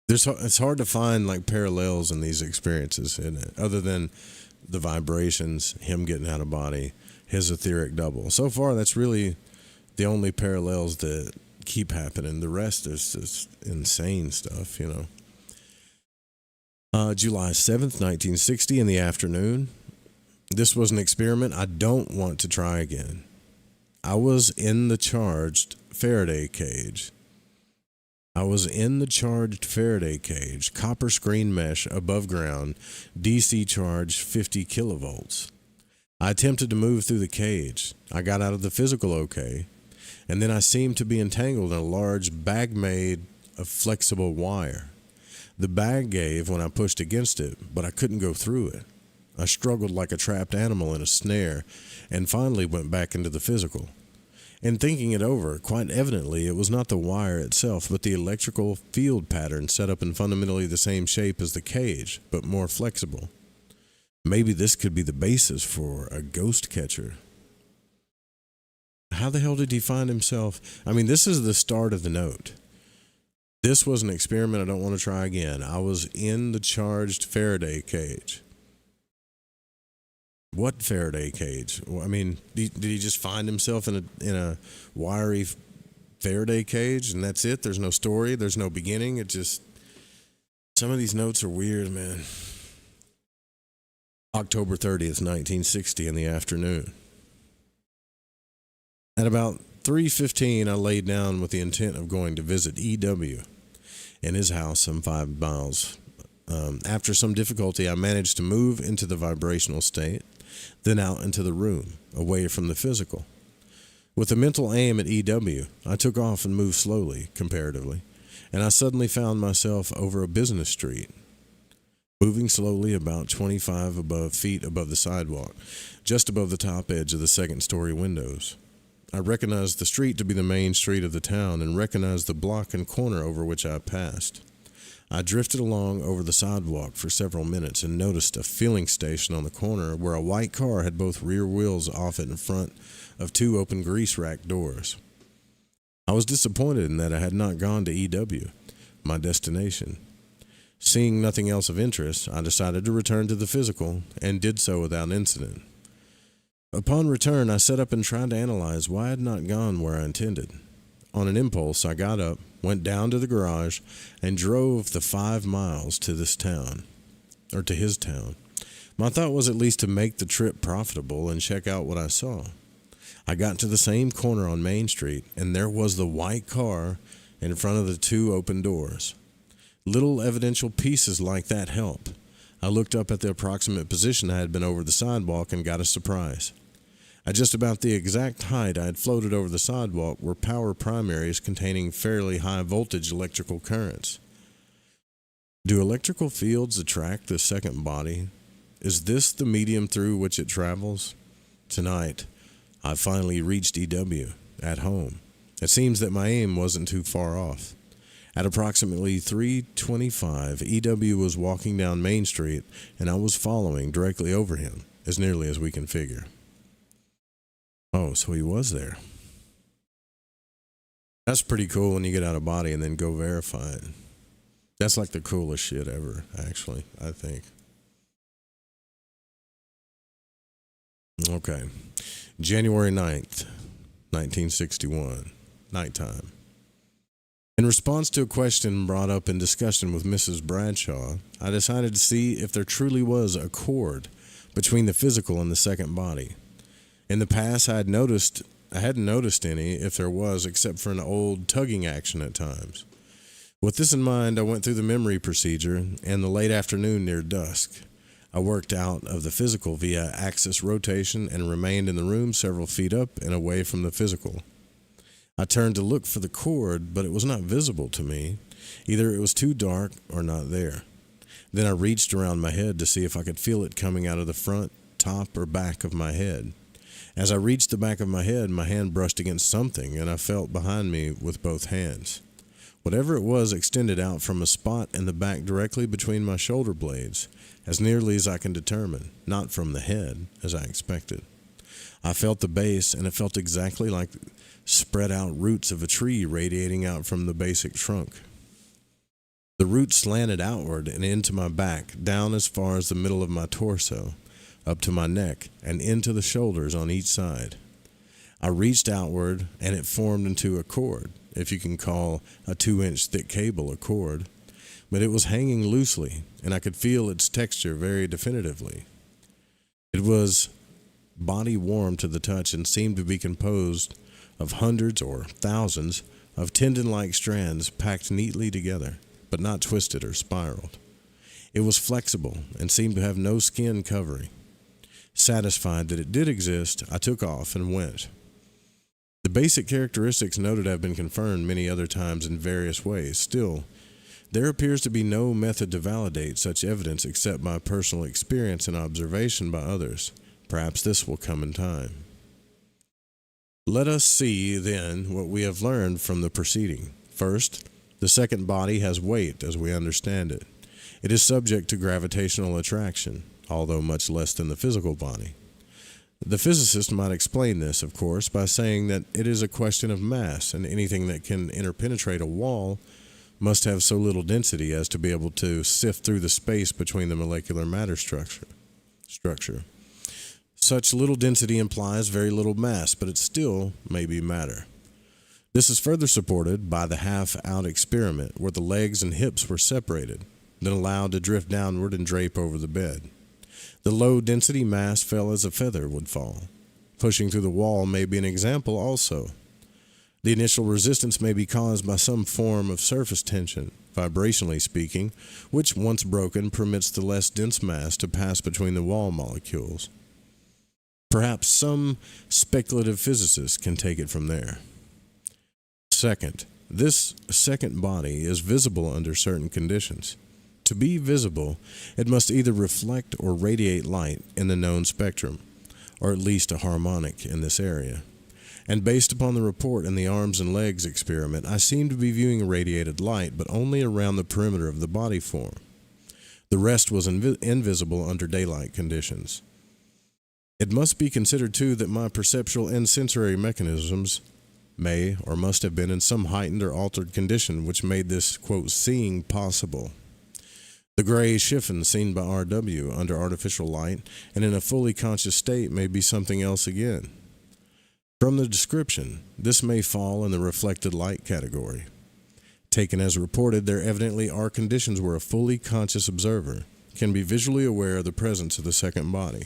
It's hard to find like parallels in these experiences, isn't it? Other than the vibrations, him getting out of body, his etheric double. So far, that's really the only parallels that keep happening. The rest is just insane stuff, you know. July 7th, 1960 in the afternoon. This was an experiment I don't want to try again. I was in the charged Faraday cage. Copper screen mesh above ground, DC charge 50 kilovolts. I attempted to move through the cage. I got out of the physical okay, and then I seemed to be entangled in a large bag made of flexible wire. The bag gave when I pushed against it, but I couldn't go through it. I struggled like a trapped animal in a snare, and finally went back into the physical. And thinking it over, quite evidently it was not the wire itself, but the electrical field pattern set up in fundamentally the same shape as the cage, but more flexible. Maybe this could be the basis for a ghost catcher. How the hell did he find himself? I mean, this is the start of the note. This was an experiment I don't want to try again. I was in the charged Faraday cage. What Faraday cage? I mean, did he just find himself in a wiry Faraday cage and that's it? There's no story. There's no beginning. It just... Some of these notes are weird, man. October 30th, 1960 in the afternoon. At about 3:15, I laid down with the intent of going to visit E.W. in his house some 5 miles. After some difficulty, I managed to move into the vibrational state, then out into the room, away from the physical. With a mental aim at E.W., I took off and moved slowly, comparatively, and I suddenly found myself over a business street, moving slowly about 25 feet above the sidewalk, just above the top edge of the second-story windows. I recognized the street to be the main street of the town and recognized the block and corner over which I passed. I drifted along over the sidewalk for several minutes and noticed a filling station on the corner where a white car had both rear wheels off it in front of 2 open grease rack doors. I was disappointed in that I had not gone to E.W., my destination. Seeing nothing else of interest, I decided to return to the physical and did so without incident. Upon return, I sat up and tried to analyze why I had not gone where I intended. On an impulse, I got up, went down to the garage, and drove the 5 miles to this town, or to his town. My thought was at least to make the trip profitable and check out what I saw. I got to the same corner on Main Street, and there was the white car in front of the 2 open doors. Little evidential pieces like that help. I looked up at the approximate position I had been over the sidewalk and got a surprise. At just about the exact height I had floated over the sidewalk were power primaries containing fairly high voltage electrical currents. Do electrical fields attract the second body? Is this the medium through which it travels? Tonight, I finally reached E.W. at home. It seems that my aim wasn't too far off. At approximately 3:25, E.W. was walking down Main Street, and I was following directly over him, as nearly as we can figure. Oh, so he was there. That's pretty cool when you get out of body and then go verify it. That's like the coolest shit ever, actually, I think. Okay. January 9th, 1961, nighttime. In response to a question brought up in discussion with Mrs. Bradshaw, I decided to see if there truly was a cord between the physical and the second body. In the past, I hadn't noticed any, if there was, except for an old tugging action at times. With this in mind, I went through the memory procedure, and the late afternoon near dusk, I worked out of the physical via axis rotation and remained in the room several feet up and away from the physical. I turned to look for the cord, but it was not visible to me. Either it was too dark or not there. Then I reached around my head to see if I could feel it coming out of the front, top, or back of my head. As I reached the back of my head, my hand brushed against something, and I felt behind me with both hands. Whatever it was extended out from a spot in the back directly between my shoulder blades, as nearly as I can determine, not from the head, as I expected. I felt the base, and it felt exactly like spread out roots of a tree radiating out from the basic trunk. The roots slanted outward and into my back, down as far as the middle of my torso, up to my neck, and into the shoulders on each side. I reached outward, and it formed into a cord, if you can call a 2-inch thick cable a cord, but it was hanging loosely, and I could feel its texture very definitively. It was body warm to the touch and seemed to be composed of hundreds or thousands of tendon-like strands packed neatly together, but not twisted or spiraled. It was flexible and seemed to have no skin covering. Satisfied that it did exist, I took off and went. The basic characteristics noted have been confirmed many other times in various ways. Still, there appears to be no method to validate such evidence except by personal experience and observation by others. Perhaps this will come in time. Let us see, then, what we have learned from the preceding. First, the second body has weight as we understand it. It is subject to gravitational attraction, although much less than the physical body. The physicist might explain this, of course, by saying that it is a question of mass, and anything that can interpenetrate a wall must have so little density as to be able to sift through the space between the molecular matter structure. Such little density implies very little mass, but it still may be matter. This is further supported by the half-out experiment, where the legs and hips were separated, then allowed to drift downward and drape over the bed. The low-density mass fell as a feather would fall. Pushing through the wall may be an example also. The initial resistance may be caused by some form of surface tension, vibrationally speaking, which, once broken, permits the less dense mass to pass between the wall molecules. Perhaps some speculative physicist can take it from there. Second, this second body is visible under certain conditions. To be visible, it must either reflect or radiate light in the known spectrum, or at least a harmonic in this area. And based upon the report in the arms and legs experiment, I seem to be viewing radiated light, but only around the perimeter of the body form. The rest was invisible under daylight conditions. It must be considered, too, that my perceptual and sensory mechanisms may or must have been in some heightened or altered condition which made this, quote, seeing possible. The gray chiffon seen by R.W. under artificial light and in a fully conscious state may be something else again. From the description, this may fall in the reflected light category. Taken as reported, there evidently are conditions where a fully conscious observer can be visually aware of the presence of the second body.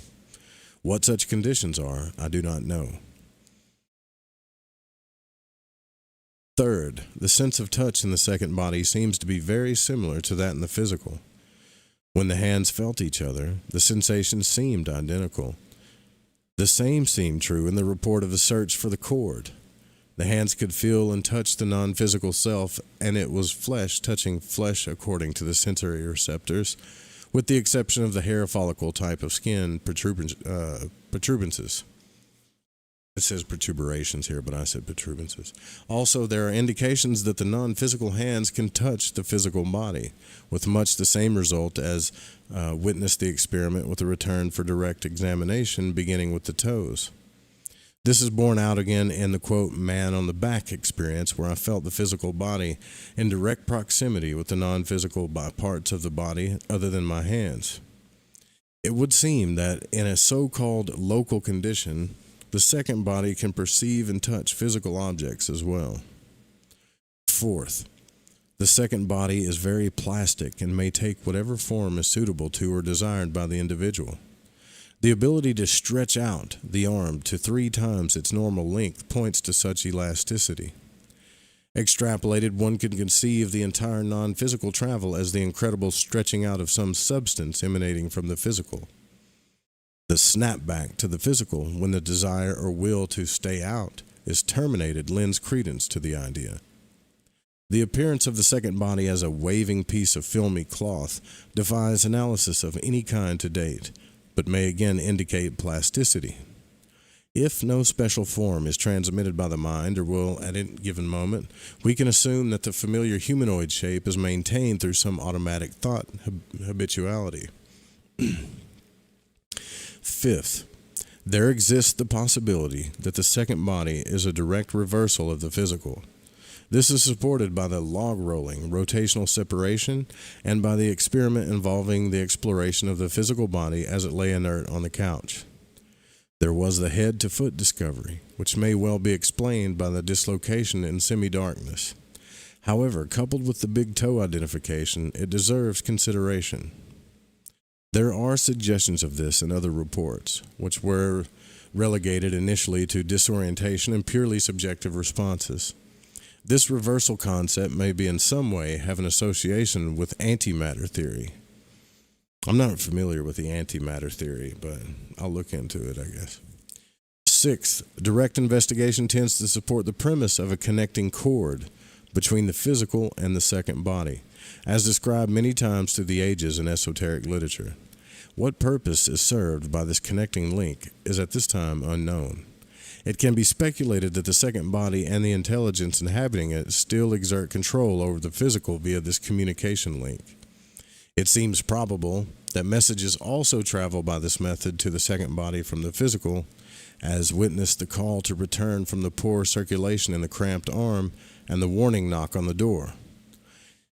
What such conditions are, I do not know. Third, the sense of touch in the second body seems to be very similar to that in the physical. When the hands felt each other, the sensations seemed identical. The same seemed true in the report of the search for the cord. The hands could feel and touch the non-physical self, and it was flesh touching flesh according to the sensory receptors, with the exception of the hair follicle type of skin protuberances. It says protuberations here, but I said protuberances. Also, there are indications that the non-physical hands can touch the physical body, with much the same result as witnessed the experiment with the return for direct examination, beginning with the toes. This is borne out again in the, quote, man on the back experience, where I felt the physical body in direct proximity with the non-physical parts of the body other than my hands. It would seem that in a so-called local condition, the second body can perceive and touch physical objects as well. Fourth, the second body is very plastic and may take whatever form is suitable to or desired by the individual. The ability to stretch out the arm to 3 times its normal length points to such elasticity. Extrapolated, one can conceive the entire non-physical travel as the incredible stretching out of some substance emanating from the physical. The snapback to the physical, when the desire or will to stay out is terminated, lends credence to the idea. The appearance of the second body as a waving piece of filmy cloth defies analysis of any kind to date, but may again indicate plasticity. If no special form is transmitted by the mind or will at any given moment, we can assume that the familiar humanoid shape is maintained through some automatic thought habituality. Fifth, there exists the possibility that the second body is a direct reversal of the physical. This is supported by the log rolling, rotational separation, and by the experiment involving the exploration of the physical body as it lay inert on the couch. There was the head-to-foot discovery, which may well be explained by the dislocation in semi-darkness. However, coupled with the big toe identification, it deserves consideration. There are suggestions of this in other reports, which were relegated initially to disorientation and purely subjective responses. This reversal concept may be in some way have an association with antimatter theory. I'm not familiar with the antimatter theory, but I'll look into it, I guess. Sixth, direct investigation tends to support the premise of a connecting cord between the physical and the second body, as described many times through the ages in esoteric literature. What purpose is served by this connecting link is at this time unknown. It can be speculated that the second body and the intelligence inhabiting it still exert control over the physical via this communication link. It seems probable that messages also travel by this method to the second body from the physical, as witness the call to return from the poor circulation in the cramped arm and the warning knock on the door.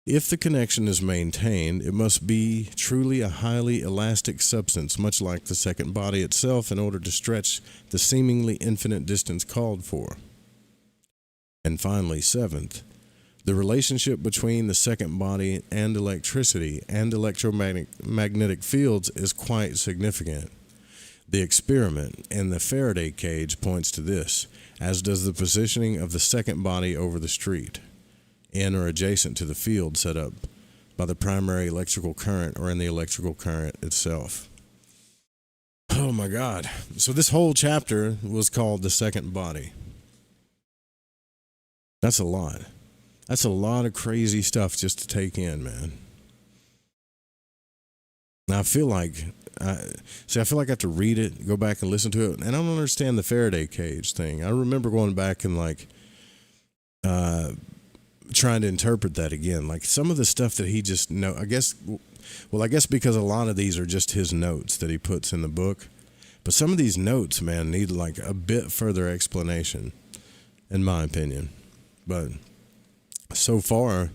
If the connection is maintained, it must be truly a highly elastic substance, much like the second body itself, in order to stretch the seemingly infinite distance called for. And finally, seventh, the relationship between the second body and electricity and electromagnetic fields is quite significant. The experiment in the Faraday cage points to this, as does the positioning of the second body over the street, in or adjacent to the field set up by the primary electrical current or in the electrical current itself. Oh my God. So this whole chapter was called The Second Body. That's a lot. That's a lot of crazy stuff just to take in, man. Now I feel like I feel like I have to read it, go back and listen to it, and I don't understand the Faraday cage thing. I remember going back and trying to interpret that again. Like some of the stuff that he just I guess because a lot of these are just his notes that he puts in the book. But some of these notes, man, need like a bit further explanation, in my opinion. But so far,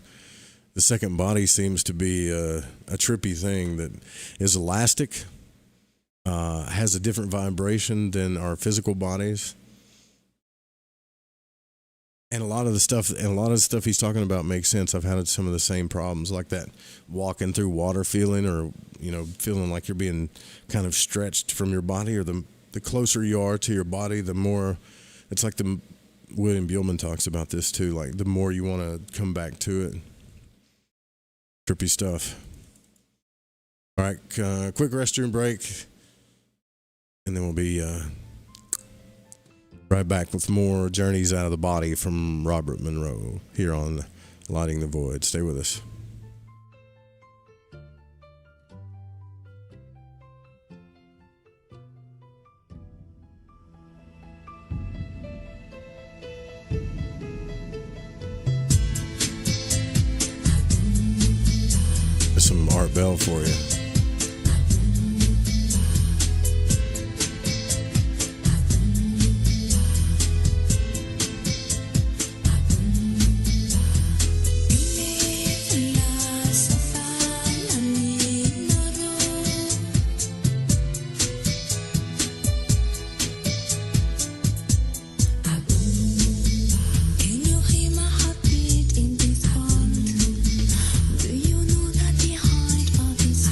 the second body seems to be a trippy thing that is elastic, has a different vibration than our physical bodies. And a lot of the stuff he's talking about makes sense. I've had some of the same problems, like that walking through water feeling, or feeling like you're being kind of stretched from your body, or the closer you are to your body, the more it's like William Buellman talks about this too. Like the more you want to come back to it. Trippy stuff. All right, quick restroom break, and then we'll be right back with more Journeys Out of the Body from Robert Monroe here on Lighting the Void. Stay with us. There's some Art Bell for you. Do you know that behind all this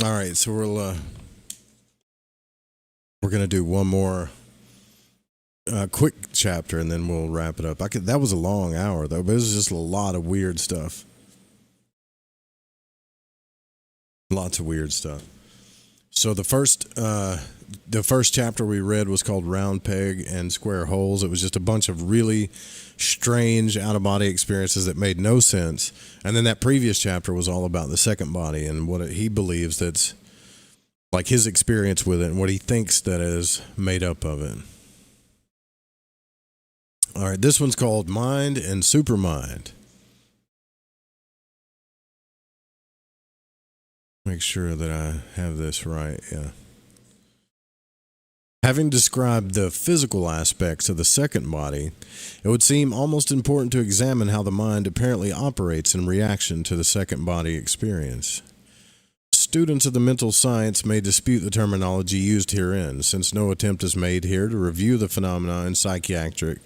All right, so we're gonna do one more quick chapter, and then we'll wrap it up. That was a long hour though, but it was just a lot of weird stuff. Lots of weird stuff. So the first chapter we read was called Round Peg and Square Holes. It was just a bunch of really strange out of body experiences that made no sense. And then that previous chapter was all about the second body and what he believes that's like his experience with it and what he thinks that is made up of it. All right, this one's called Mind and Supermind. Make sure that I have this right, yeah. Having described the physical aspects of the second body, it would seem almost important to examine how the mind apparently operates in reaction to the second body experience. Students of the mental science may dispute the terminology used herein, since no attempt is made here to review the phenomena in psychiatric,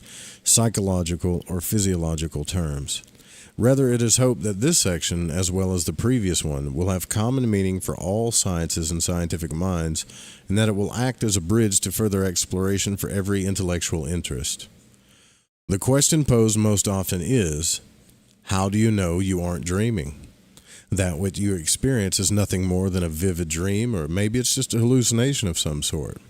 psychological, or physiological terms. Rather, it is hoped that this section, as well as the previous one, will have common meaning for all sciences and scientific minds, and that it will act as a bridge to further exploration for every intellectual interest. The question posed most often is, how do you know you aren't dreaming? That what you experience is nothing more than a vivid dream, or maybe it's just a hallucination of some sort.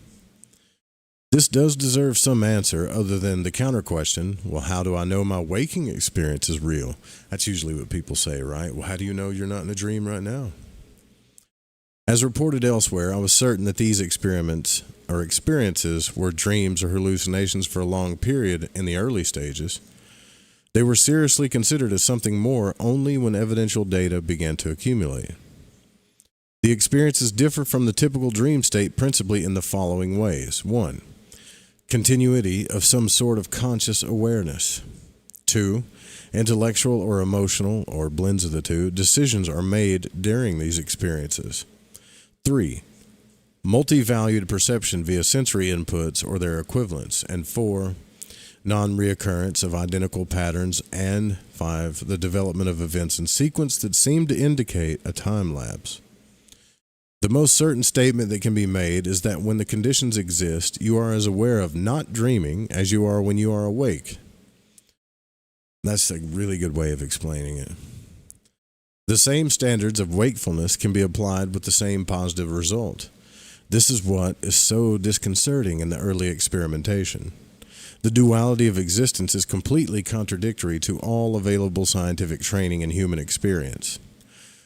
This does deserve some answer other than the counter question, well, how do I know my waking experience is real? That's usually what people say, right? Well, how do you know you're not in a dream right now? As reported elsewhere, I was certain that these experiments or experiences were dreams or hallucinations for a long period in the early stages. They were seriously considered as something more only when evidential data began to accumulate. The experiences differ from the typical dream state principally in the following ways. 1. Continuity of some sort of conscious awareness. 2. Intellectual or emotional, or blends of the two, decisions are made during these experiences. 3. Multi-valued perception via sensory inputs or their equivalents. And 4. Non-reoccurrence of identical patterns. And 5. The development of events in sequence that seem to indicate a time lapse. The most certain statement that can be made is that when the conditions exist, you are as aware of not dreaming as you are when you are awake. That's a really good way of explaining it. The same standards of wakefulness can be applied with the same positive result. This is what is so disconcerting in the early experimentation. The duality of existence is completely contradictory to all available scientific training and human experience.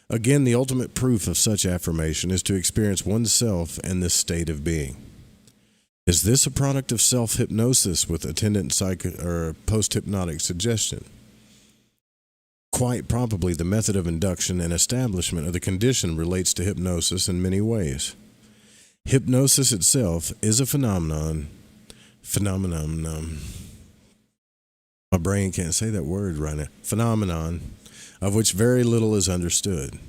Again, the ultimate proof of such affirmation is to experience oneself in this state of being. Is this a product of self-hypnosis with attendant or post-hypnotic suggestion? Quite probably the method of induction and establishment of the condition relates to hypnosis in many ways. Hypnosis itself is a phenomenon. My brain can't say that word right now. Phenomenon of which very little is understood.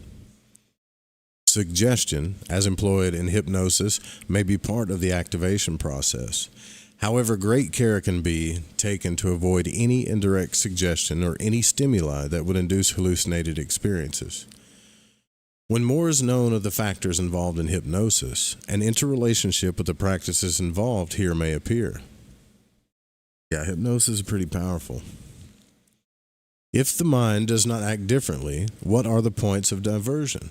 Suggestion, as employed in hypnosis, may be part of the activation process. However, great care can be taken to avoid any indirect suggestion or any stimuli that would induce hallucinated experiences. When more is known of the factors involved in hypnosis, an interrelationship with the practices involved here may appear. Yeah, hypnosis is pretty powerful. If the mind does not act differently, what are the points of diversion?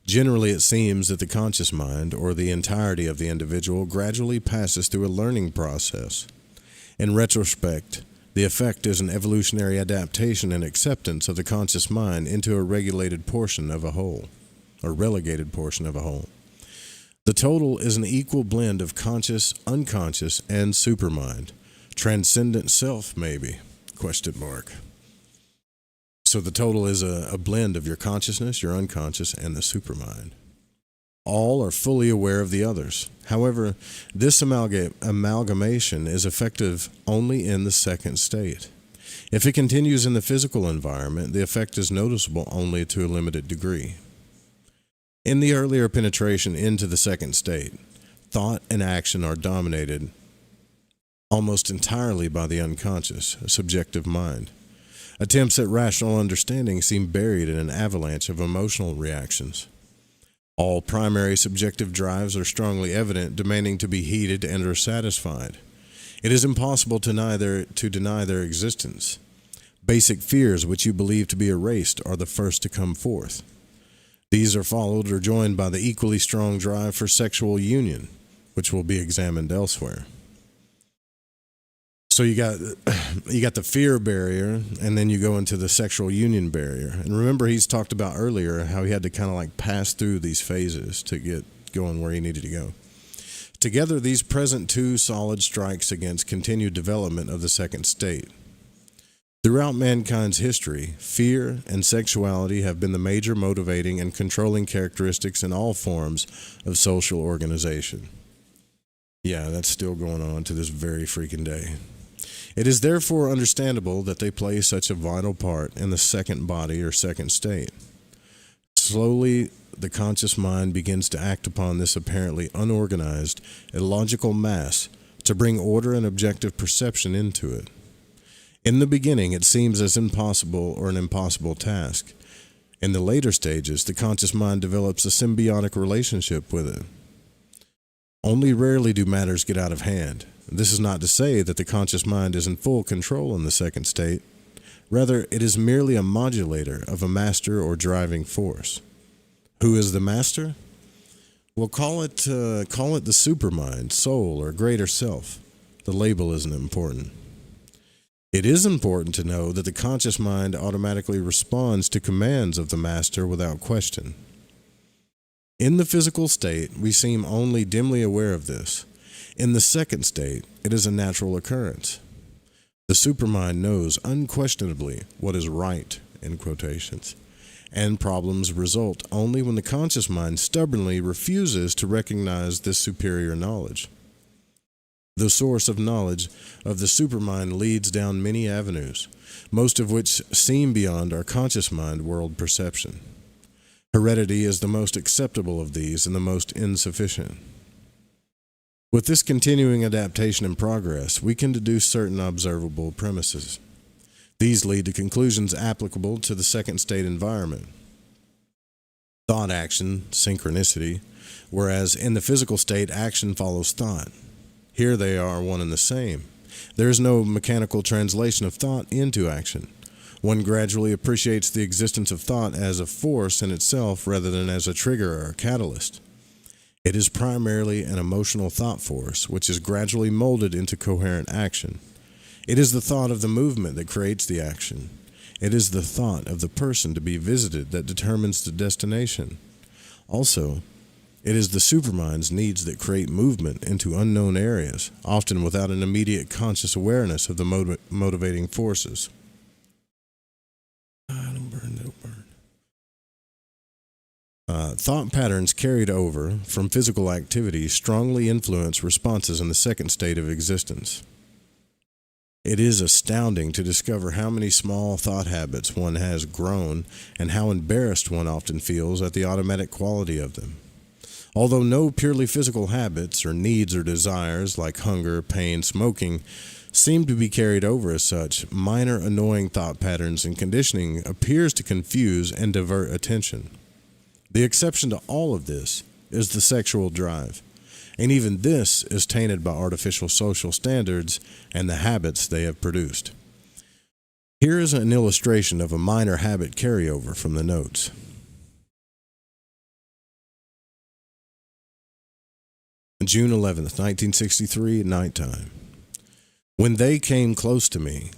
Generally, it seems that the conscious mind, or the entirety of the individual, gradually passes through a learning process. In retrospect, the effect is an evolutionary adaptation and acceptance of the conscious mind into a regulated portion of a whole, or relegated portion of a whole. The total is an equal blend of conscious, unconscious, and supermind. Transcendent self, maybe? ? So the total is a blend of your consciousness, your unconscious, and the supermind. All are fully aware of the others. However, this amalgamation is effective only in the second state. If it continues in the physical environment, the effect is noticeable only to a limited degree. In the earlier penetration into the second state, thought and action are dominated almost entirely by the unconscious, subjective mind. Attempts at rational understanding seem buried in an avalanche of emotional reactions. All primary subjective drives are strongly evident, demanding to be heeded and are satisfied. It is impossible to deny their existence. Basic fears which you believe to be erased are the first to come forth. These are followed or joined by the equally strong drive for sexual union, which will be examined elsewhere. So you got the fear barrier, and then you go into the sexual union barrier. And remember, he's talked about earlier how he had to kind of like pass through these phases to get going where he needed to go. Together, these present two solid strikes against continued development of the second state. Throughout mankind's history, fear and sexuality have been the major motivating and controlling characteristics in all forms of social organization. Yeah, that's still going on to this very freaking day. It is therefore understandable that they play such a vital part in the second body or second state. Slowly, the conscious mind begins to act upon this apparently unorganized, illogical mass to bring order and objective perception into it. In the beginning, it seems as impossible or an impossible task. In the later stages, the conscious mind develops a symbiotic relationship with it. Only rarely do matters get out of hand. This is not to say that the conscious mind is in full control in the second state. Rather, it is merely a modulator of a master or driving force. Who is the master? We'll call it the supermind, soul, or greater self. The label isn't important. It is important to know that the conscious mind automatically responds to commands of the master without question. In the physical state, we seem only dimly aware of this. In the second state, it is a natural occurrence. The supermind knows unquestionably what is right, in quotations, and problems result only when the conscious mind stubbornly refuses to recognize this superior knowledge. The source of knowledge of the supermind leads down many avenues, most of which seem beyond our conscious mind world perception. Heredity is the most acceptable of these and the most insufficient. With this continuing adaptation in progress, we can deduce certain observable premises. These lead to conclusions applicable to the second state environment. Thought action, synchronicity, whereas in the physical state, action follows thought. Here they are one and the same. There is no mechanical translation of thought into action. One gradually appreciates the existence of thought as a force in itself rather than as a trigger or a catalyst. It is primarily an emotional thought force, which is gradually molded into coherent action. It is the thought of the movement that creates the action. It is the thought of the person to be visited that determines the destination. Also, it is the supermind's needs that create movement into unknown areas, often without an immediate conscious awareness of the motivating forces. Don't burn. Thought patterns carried over from physical activities strongly influence responses in the second state of existence. It is astounding to discover how many small thought habits one has grown and how embarrassed one often feels at the automatic quality of them. Although no purely physical habits or needs or desires like hunger, pain, smoking seem to be carried over as such, minor annoying thought patterns and conditioning appears to confuse and divert attention. The exception to all of this is the sexual drive, and even this is tainted by artificial social standards and the habits they have produced. Here is an illustration of a minor habit carryover from the notes. June 11th, 1963, at nighttime. When they came close to me,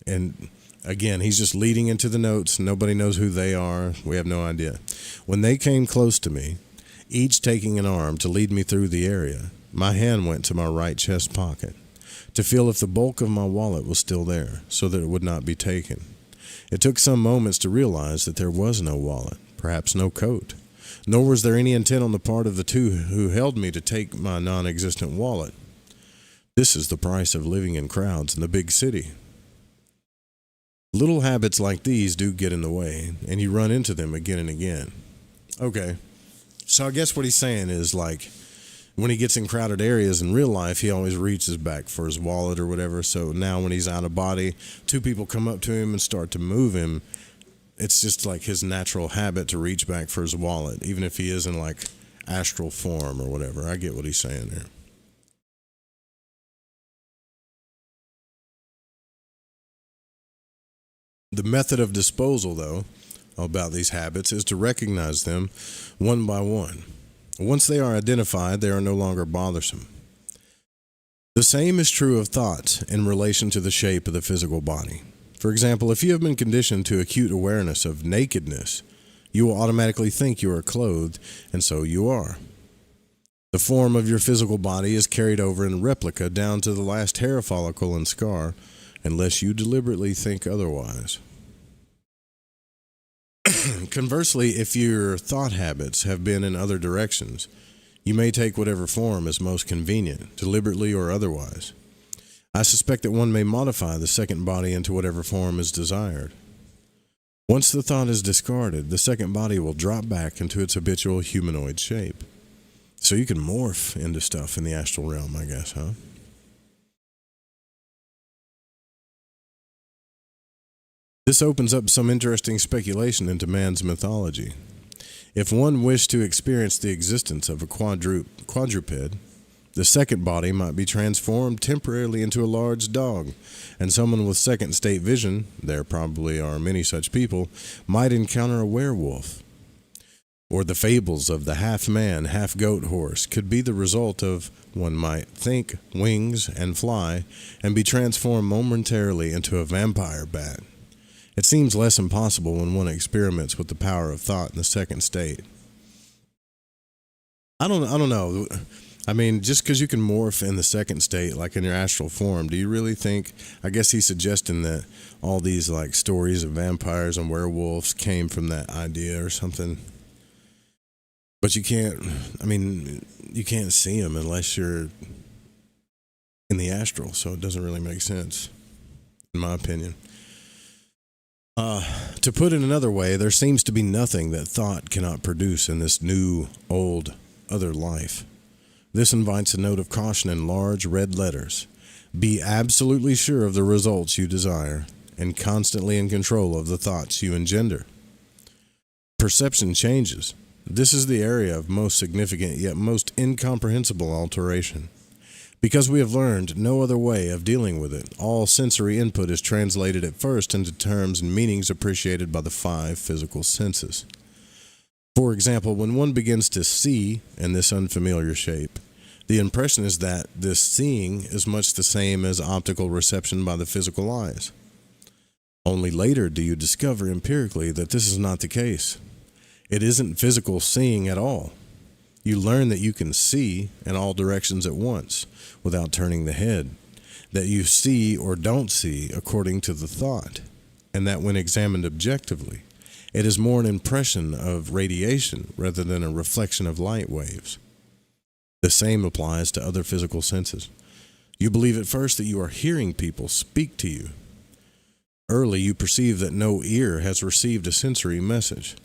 and again, he's just leading into the notes. Nobody knows who they are. We have no idea. When they came close to me, each taking an arm to lead me through the area, my hand went to my right chest pocket to feel if the bulk of my wallet was still there so that it would not be taken. It took some moments to realize that there was no wallet, perhaps no coat, nor was there any intent on the part of the two who held me to take my non-existent wallet. This is the price of living in crowds in the big city. Little habits like these do get in the way, and you run into them again and again. Okay, so I guess what he's saying is, like, when he gets in crowded areas in real life, he always reaches back for his wallet or whatever. So now when he's out of body, two people come up to him and start to move him. it's just like his natural habit to reach back for his wallet, even if he is in like astral form or whatever. I get what he's saying there. The method of disposal, though, about these habits is to recognize them one by one. Once they are identified, they are no longer bothersome. The same is true of thoughts in relation to the shape of the physical body. For example, if you have been conditioned to acute awareness of nakedness, you will automatically think you are clothed, and so you are. The form of your physical body is carried over in replica down to the last hair follicle and scar, unless you deliberately think otherwise. Conversely, if your thought habits have been in other directions, you may take whatever form is most convenient, deliberately or otherwise. I suspect that one may modify the second body into whatever form is desired. Once the thought is discarded, the second body will drop back into its habitual humanoid shape. So you can morph into stuff in the astral realm, I guess, huh? This opens up some interesting speculation into man's mythology. If one wished to experience the existence of a quadruped, the second body might be transformed temporarily into a large dog, and someone with second state vision, there probably are many such people, might encounter a werewolf. Or the fables of the half-man, half-goat horse could be the result of, one might think, wings and fly, and be transformed momentarily into a vampire bat. It seems less impossible when one experiments with the power of thought in the second state. I don't know. I mean, just because you can morph in the second state, like in your astral form, do you really think? I guess he's suggesting that all these like stories of vampires and werewolves came from that idea or something. But you can't. I mean, you can't see them unless you're in the astral, so it doesn't really make sense, in my opinion. To put it another way, there seems to be nothing that thought cannot produce in this new, old, other life. This invites a note of caution in large red letters. Be absolutely sure of the results you desire, and constantly in control of the thoughts you engender. Perception changes. This is the area of most significant yet most incomprehensible alteration. Because we have learned no other way of dealing with it, all sensory input is translated at first into terms and meanings appreciated by the five physical senses. For example, when one begins to see in this unfamiliar shape, the impression is that this seeing is much the same as optical reception by the physical eyes. Only later do you discover empirically that this is not the case. It isn't physical seeing at all. You learn that you can see in all directions at once without turning the head, that you see or don't see according to the thought, and that when examined objectively, it is more an impression of radiation rather than a reflection of light waves. The same applies to other physical senses. You believe at first that you are hearing people speak to you. Early, you perceive that no ear has received a sensory message.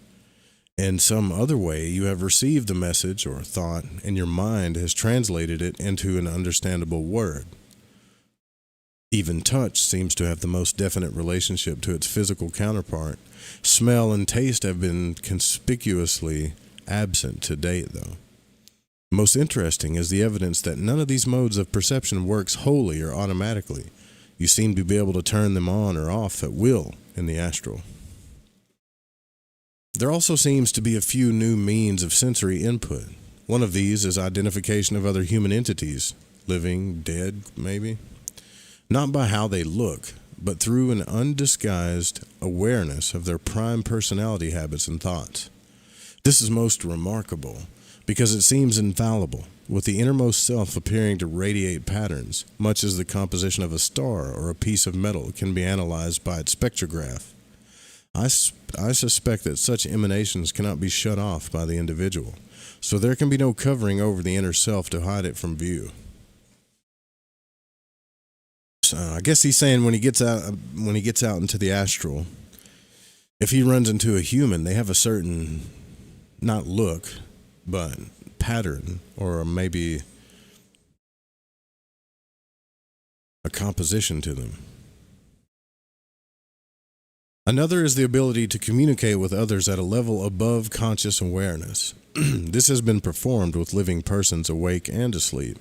In some other way, you have received the message or thought, and your mind has translated it into an understandable word. Even touch seems to have the most definite relationship to its physical counterpart. Smell and taste have been conspicuously absent to date, though. Most interesting is the evidence that none of these modes of perception works wholly or automatically. You seem to be able to turn them on or off at will in the astral. There also seems to be a few new means of sensory input. One of these is identification of other human entities, living, dead, maybe. Not by how they look, but through an undisguised awareness of their prime personality habits and thoughts. This is most remarkable because it seems infallible, with the innermost self appearing to radiate patterns, much as the composition of a star or a piece of metal can be analyzed by its spectrograph. I suspect that such emanations cannot be shut off by the individual, so there can be no covering over the inner self to hide it from view. So I guess he's saying when he gets out into the astral, if he runs into a human, they have a certain, not look, but pattern, or maybe a composition to them. Another is the ability to communicate with others at a level above conscious awareness. This has been performed with living persons awake and asleep.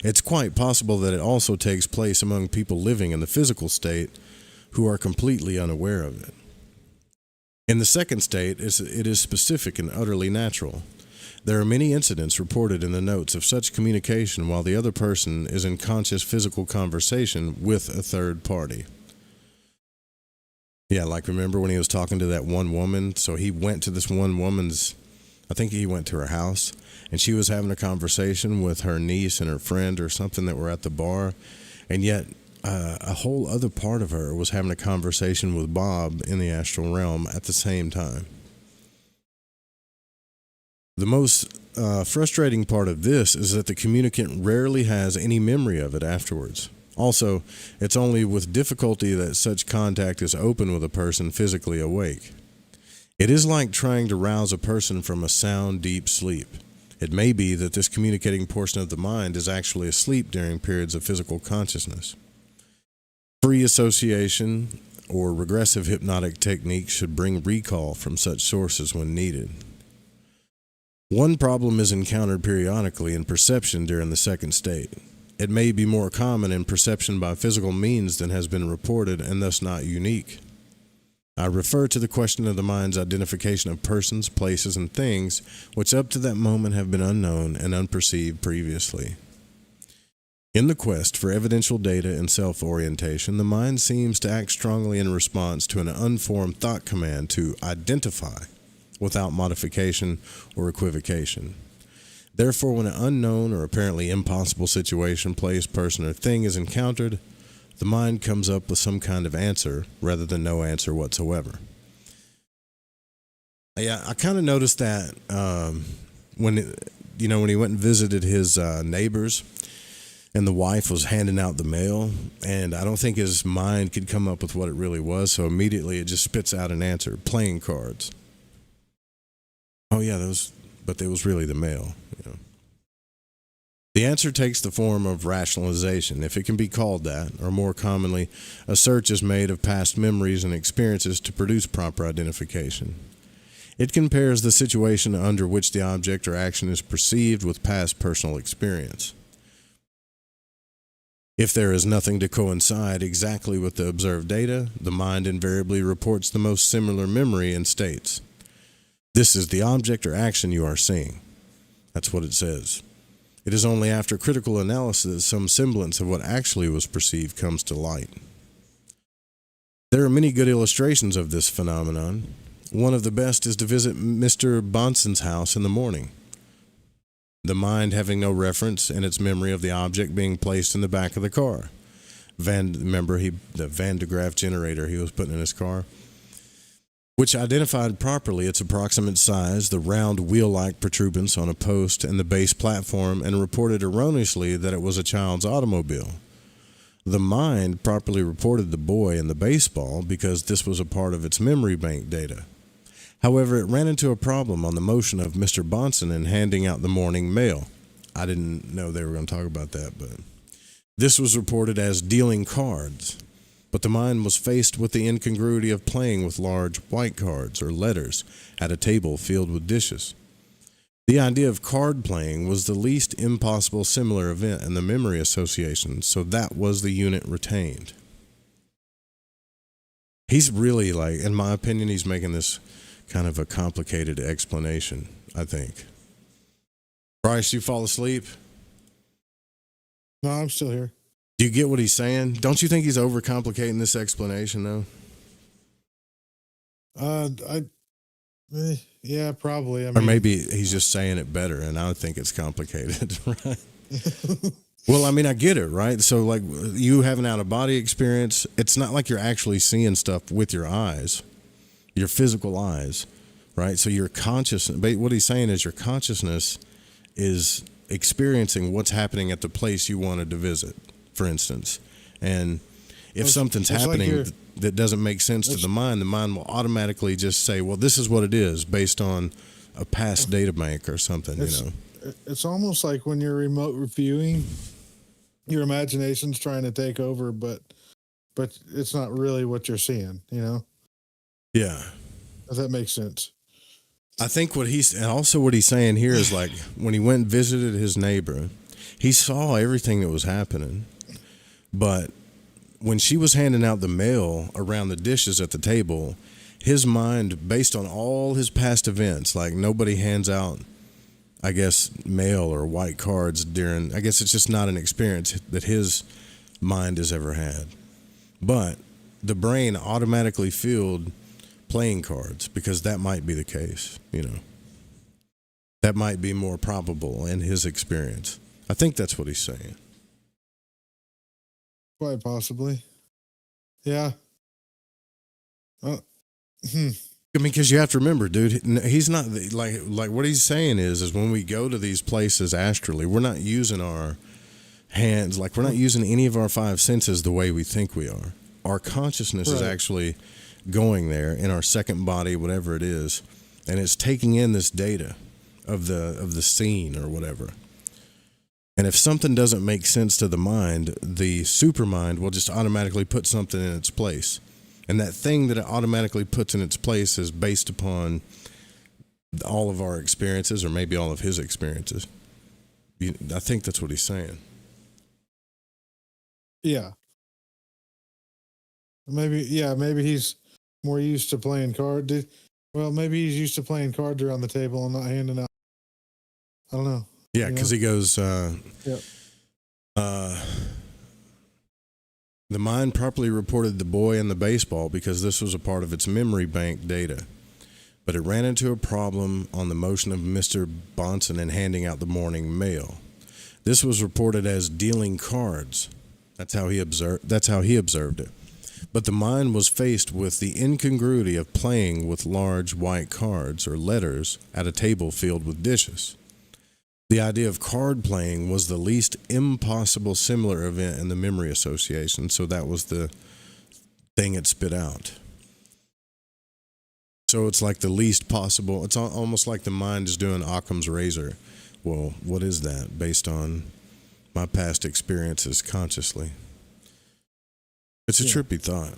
It's quite possible that it also takes place among people living in the physical state who are completely unaware of it. In the second state, it is specific and utterly natural. There are many incidents reported in the notes of such communication while the other person is in conscious physical conversation with a third party. Yeah, like remember when he was talking to that one woman? So he went to this one woman's, I think he went to her house, and she was having a conversation with her niece and her friend or something that were at the bar, and yet a whole other part of her was having a conversation with Bob in the astral realm at the same time. The most frustrating part of this is that the communicant rarely has any memory of it afterwards. Also, it's only with difficulty that such contact is open with a person physically awake. It is like trying to rouse a person from a sound, deep sleep. It may be that this communicating portion of the mind is actually asleep during periods of physical consciousness. Free association or regressive hypnotic techniques should bring recall from such sources when needed. One problem is encountered periodically in perception during the second state. It may be more common in perception by physical means than has been reported and thus not unique. I refer to the question of the mind's identification of persons, places, and things which up to that moment have been unknown and unperceived previously. In the quest for evidential data and self-orientation, the mind seems to act strongly in response to an unformed thought command to identify without modification or equivocation. Therefore, when an unknown or apparently impossible situation, place, person, or thing is encountered, the mind comes up with some kind of answer rather than no answer whatsoever. Yeah, I kind of noticed that when he went and visited his neighbors, and the wife was handing out the mail, and I don't think his mind could come up with what it really was, so immediately it just spits out an answer: playing cards. Oh yeah, but it was really the mail. The answer takes the form of rationalization, if it can be called that, or more commonly, a search is made of past memories and experiences to produce proper identification. It compares the situation under which the object or action is perceived with past personal experience. If there is nothing to coincide exactly with the observed data, the mind invariably reports the most similar memory and states, "This is the object or action you are seeing." That's what it says. It is only after critical analysis that some semblance of what actually was perceived comes to light. There are many good illustrations of this phenomenon. One of the best is to visit Mr. Bonson's house in the morning. The mind having no reference in its memory of the object being placed in the back of the car. The Van de Graaff generator he was putting in his car, which identified properly its approximate size, the round wheel-like protuberance on a post, and the base platform, and reported erroneously that it was a child's automobile. The mind properly reported the boy and the baseball because this was a part of its memory bank data. However, it ran into a problem on the motion of Mr. Bonson in handing out the morning mail. I didn't know they were going to talk about that, but this was reported as dealing cards. But the mind was faced with the incongruity of playing with large white cards or letters at a table filled with dishes. The idea of card playing was the least impossible similar event in the memory association, so that was the unit retained. He's really, in my opinion, he's making this kind of a complicated explanation, I think. Bryce, you fall asleep? No, I'm still here. Do you get what he's saying? Don't you think he's overcomplicating this explanation, though? Yeah, probably. Or maybe he's just saying it better, and I would think it's complicated, right? Well, I get it, right? So, you have an out-of-body experience. It's not like you're actually seeing stuff with your eyes, your physical eyes, right? So your consciousness, what he's saying is your consciousness is experiencing what's happening at the place you wanted to visit, for instance. And if something's happening that doesn't make sense to the mind will automatically just say, well, this is what it is based on a past data bank or something, It's almost like when you're remote viewing, your imagination's trying to take over, but it's not really what you're seeing, Yeah. If that makes sense. I think what he's saying here is like when he went and visited his neighbor, he saw everything that was happening, but when she was handing out the mail around the dishes at the table, his mind, based on all his past events, like nobody hands out, I guess, mail or white cards during, I guess it's just not an experience that his mind has ever had. But the brain automatically filled playing cards because that might be the case, you know. That might be more probable in his experience. I think that's what he's saying. Quite possibly. Yeah. I mean, because you have to remember, dude, he's not like what he's saying is when we go to these places astrally, we're not using our hands, like we're not using any of our five senses the way we think we are. Our consciousness is actually going there in our second body, whatever it is, and it's taking in this data of the scene or whatever. And if something doesn't make sense to the mind, the supermind will just automatically put something in its place. And that thing that it automatically puts in its place is based upon all of our experiences, or maybe all of his experiences. I think that's what he's saying. Yeah. Maybe he's more used to playing cards. Well, maybe he's used to playing cards around the table and not handing out. I don't know. Yeah, because he goes, Yep. The mind properly reported the boy and the baseball because this was a part of its memory bank data. But it ran into a problem on the motion of Mr. Bonson in handing out the morning mail. This was reported as dealing cards. That's how he observed it. But the mind was faced with the incongruity of playing with large white cards or letters at a table filled with dishes. The idea of card playing was the least impossible similar event in the memory association, so that was the thing it spit out. So it's like the least possible. It's almost like the mind is doing Occam's razor. Well, what is that based on my past experiences consciously? It's a trippy thought.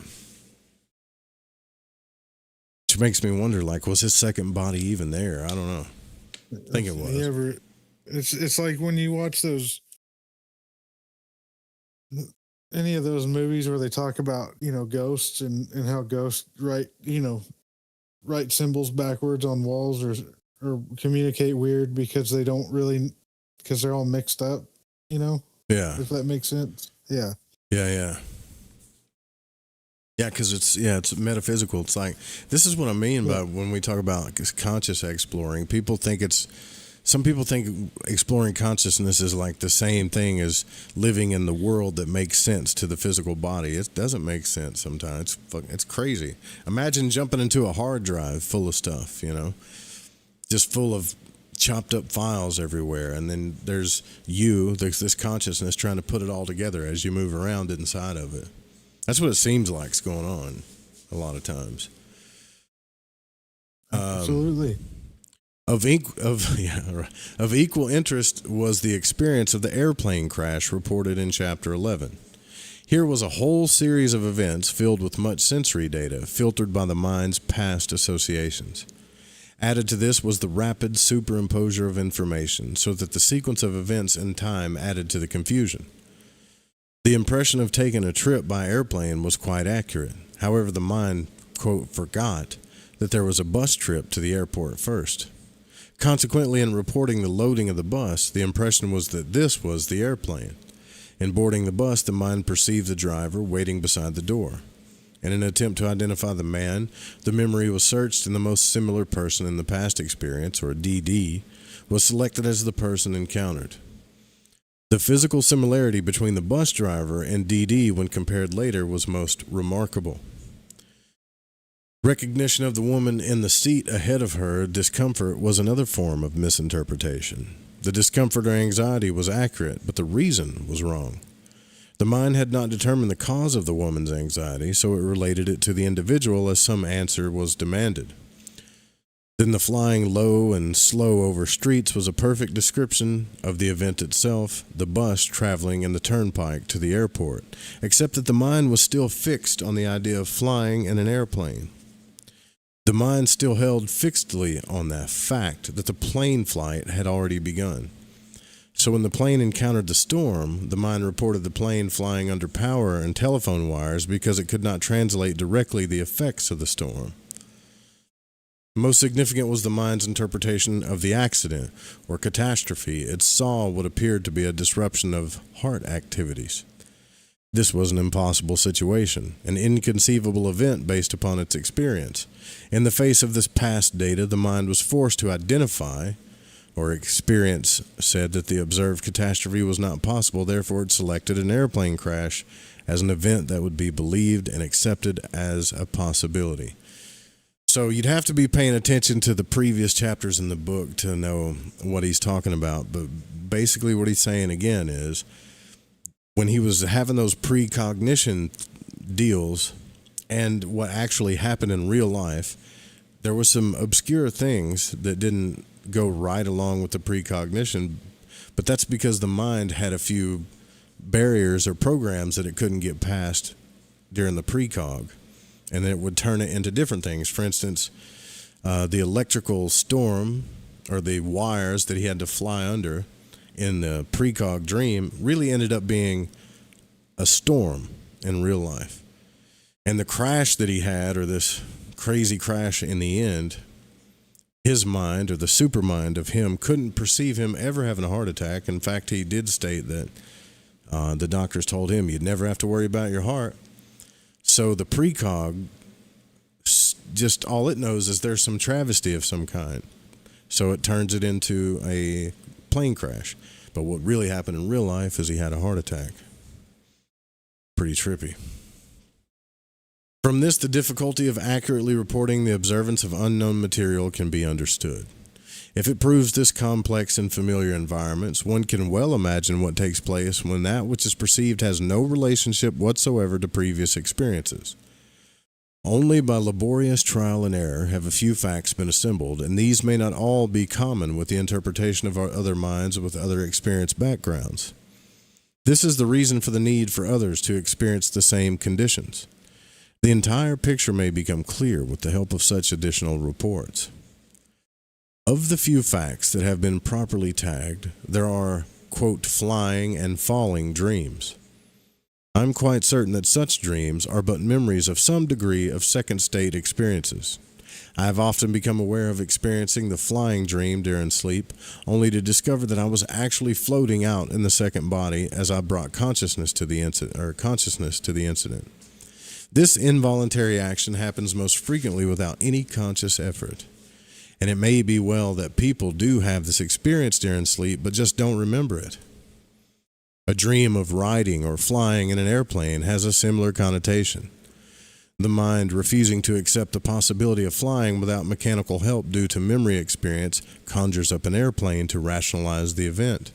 Which makes me wonder, like, was his second body even there? I don't know. I think it was. It's like when you watch those, any of those movies where they talk about, ghosts and how ghosts write symbols backwards on walls or communicate weird because they're all mixed up, Yeah. If that makes sense. Yeah. Yeah. Yeah, because it's metaphysical. It's like, this is what I mean by when we talk about conscious exploring. Some people think exploring consciousness is like the same thing as living in the world that makes sense to the physical body. It doesn't make sense sometimes. It's crazy. Imagine jumping into a hard drive full of stuff, just full of chopped up files everywhere. And then there's this consciousness trying to put it all together as you move around inside of it. That's what it seems like is going on a lot of times. Absolutely. Of equal interest was the experience of the airplane crash reported in Chapter 11. Here was a whole series of events filled with much sensory data, filtered by the mind's past associations. Added to this was the rapid superimposure of information, so that the sequence of events in time added to the confusion. The impression of taking a trip by airplane was quite accurate. However, the mind, quote, forgot that there was a bus trip to the airport first. Consequently, in reporting the loading of the bus, the impression was that this was the airplane. In boarding the bus, the mind perceived the driver waiting beside the door. In an attempt to identify the man, the memory was searched and the most similar person in the past experience, or DD, was selected as the person encountered. The physical similarity between the bus driver and DD when compared later was most remarkable. Recognition of the woman in the seat ahead of her discomfort was another form of misinterpretation. The discomfort or anxiety was accurate, but the reason was wrong. The mind had not determined the cause of the woman's anxiety, so it related it to the individual as some answer was demanded. Then the flying low and slow over streets was a perfect description of the event itself, the bus traveling in the turnpike to the airport, except that the mind was still fixed on the idea of flying in an airplane. The mind still held fixedly on that fact that the plane flight had already begun. So when the plane encountered the storm, the mind reported the plane flying under power and telephone wires because it could not translate directly the effects of the storm. Most significant was the mind's interpretation of the accident or catastrophe. It saw what appeared to be a disruption of heart activities. This was an impossible situation, an inconceivable event based upon its experience. In the face of this past data, the mind was forced to identify, or experience said that the observed catastrophe was not possible, therefore it selected an airplane crash as an event that would be believed and accepted as a possibility. So you'd have to be paying attention to the previous chapters in the book to know what he's talking about. But basically what he's saying again is when he was having those precognition deals and what actually happened in real life, there were some obscure things that didn't go right along with the precognition, but that's because the mind had a few barriers or programs that it couldn't get past during the precog. And it would turn it into different things. For instance, the electrical storm or the wires that he had to fly under in the precog dream really ended up being a storm in real life. And the crash that he had, or this crazy crash in the end, his mind or the supermind of him couldn't perceive him ever having a heart attack. In fact, he did state that the doctors told him you'd never have to worry about your heart. So the precog, just all it knows is there's some travesty of some kind. So it turns it into a plane crash. But what really happened in real life is he had a heart attack. Pretty trippy. From this, the difficulty of accurately reporting the observance of unknown material can be understood. If it proves this complex in familiar environments, one can well imagine what takes place when that which is perceived has no relationship whatsoever to previous experiences. Only by laborious trial and error have a few facts been assembled, and these may not all be common with the interpretation of our other minds with other experience backgrounds. This is the reason for the need for others to experience the same conditions. The entire picture may become clear with the help of such additional reports. Of the few facts that have been properly tagged, there are, quote, flying and falling dreams. I'm quite certain that such dreams are but memories of some degree of second state experiences. I have often become aware of experiencing the flying dream during sleep, only to discover that I was actually floating out in the second body as I brought consciousness to the incident. This involuntary action happens most frequently without any conscious effort. And it may be well that people do have this experience during sleep, but just don't remember it. A dream of riding or flying in an airplane has a similar connotation. The mind refusing to accept the possibility of flying without mechanical help due to memory experience conjures up an airplane to rationalize the event.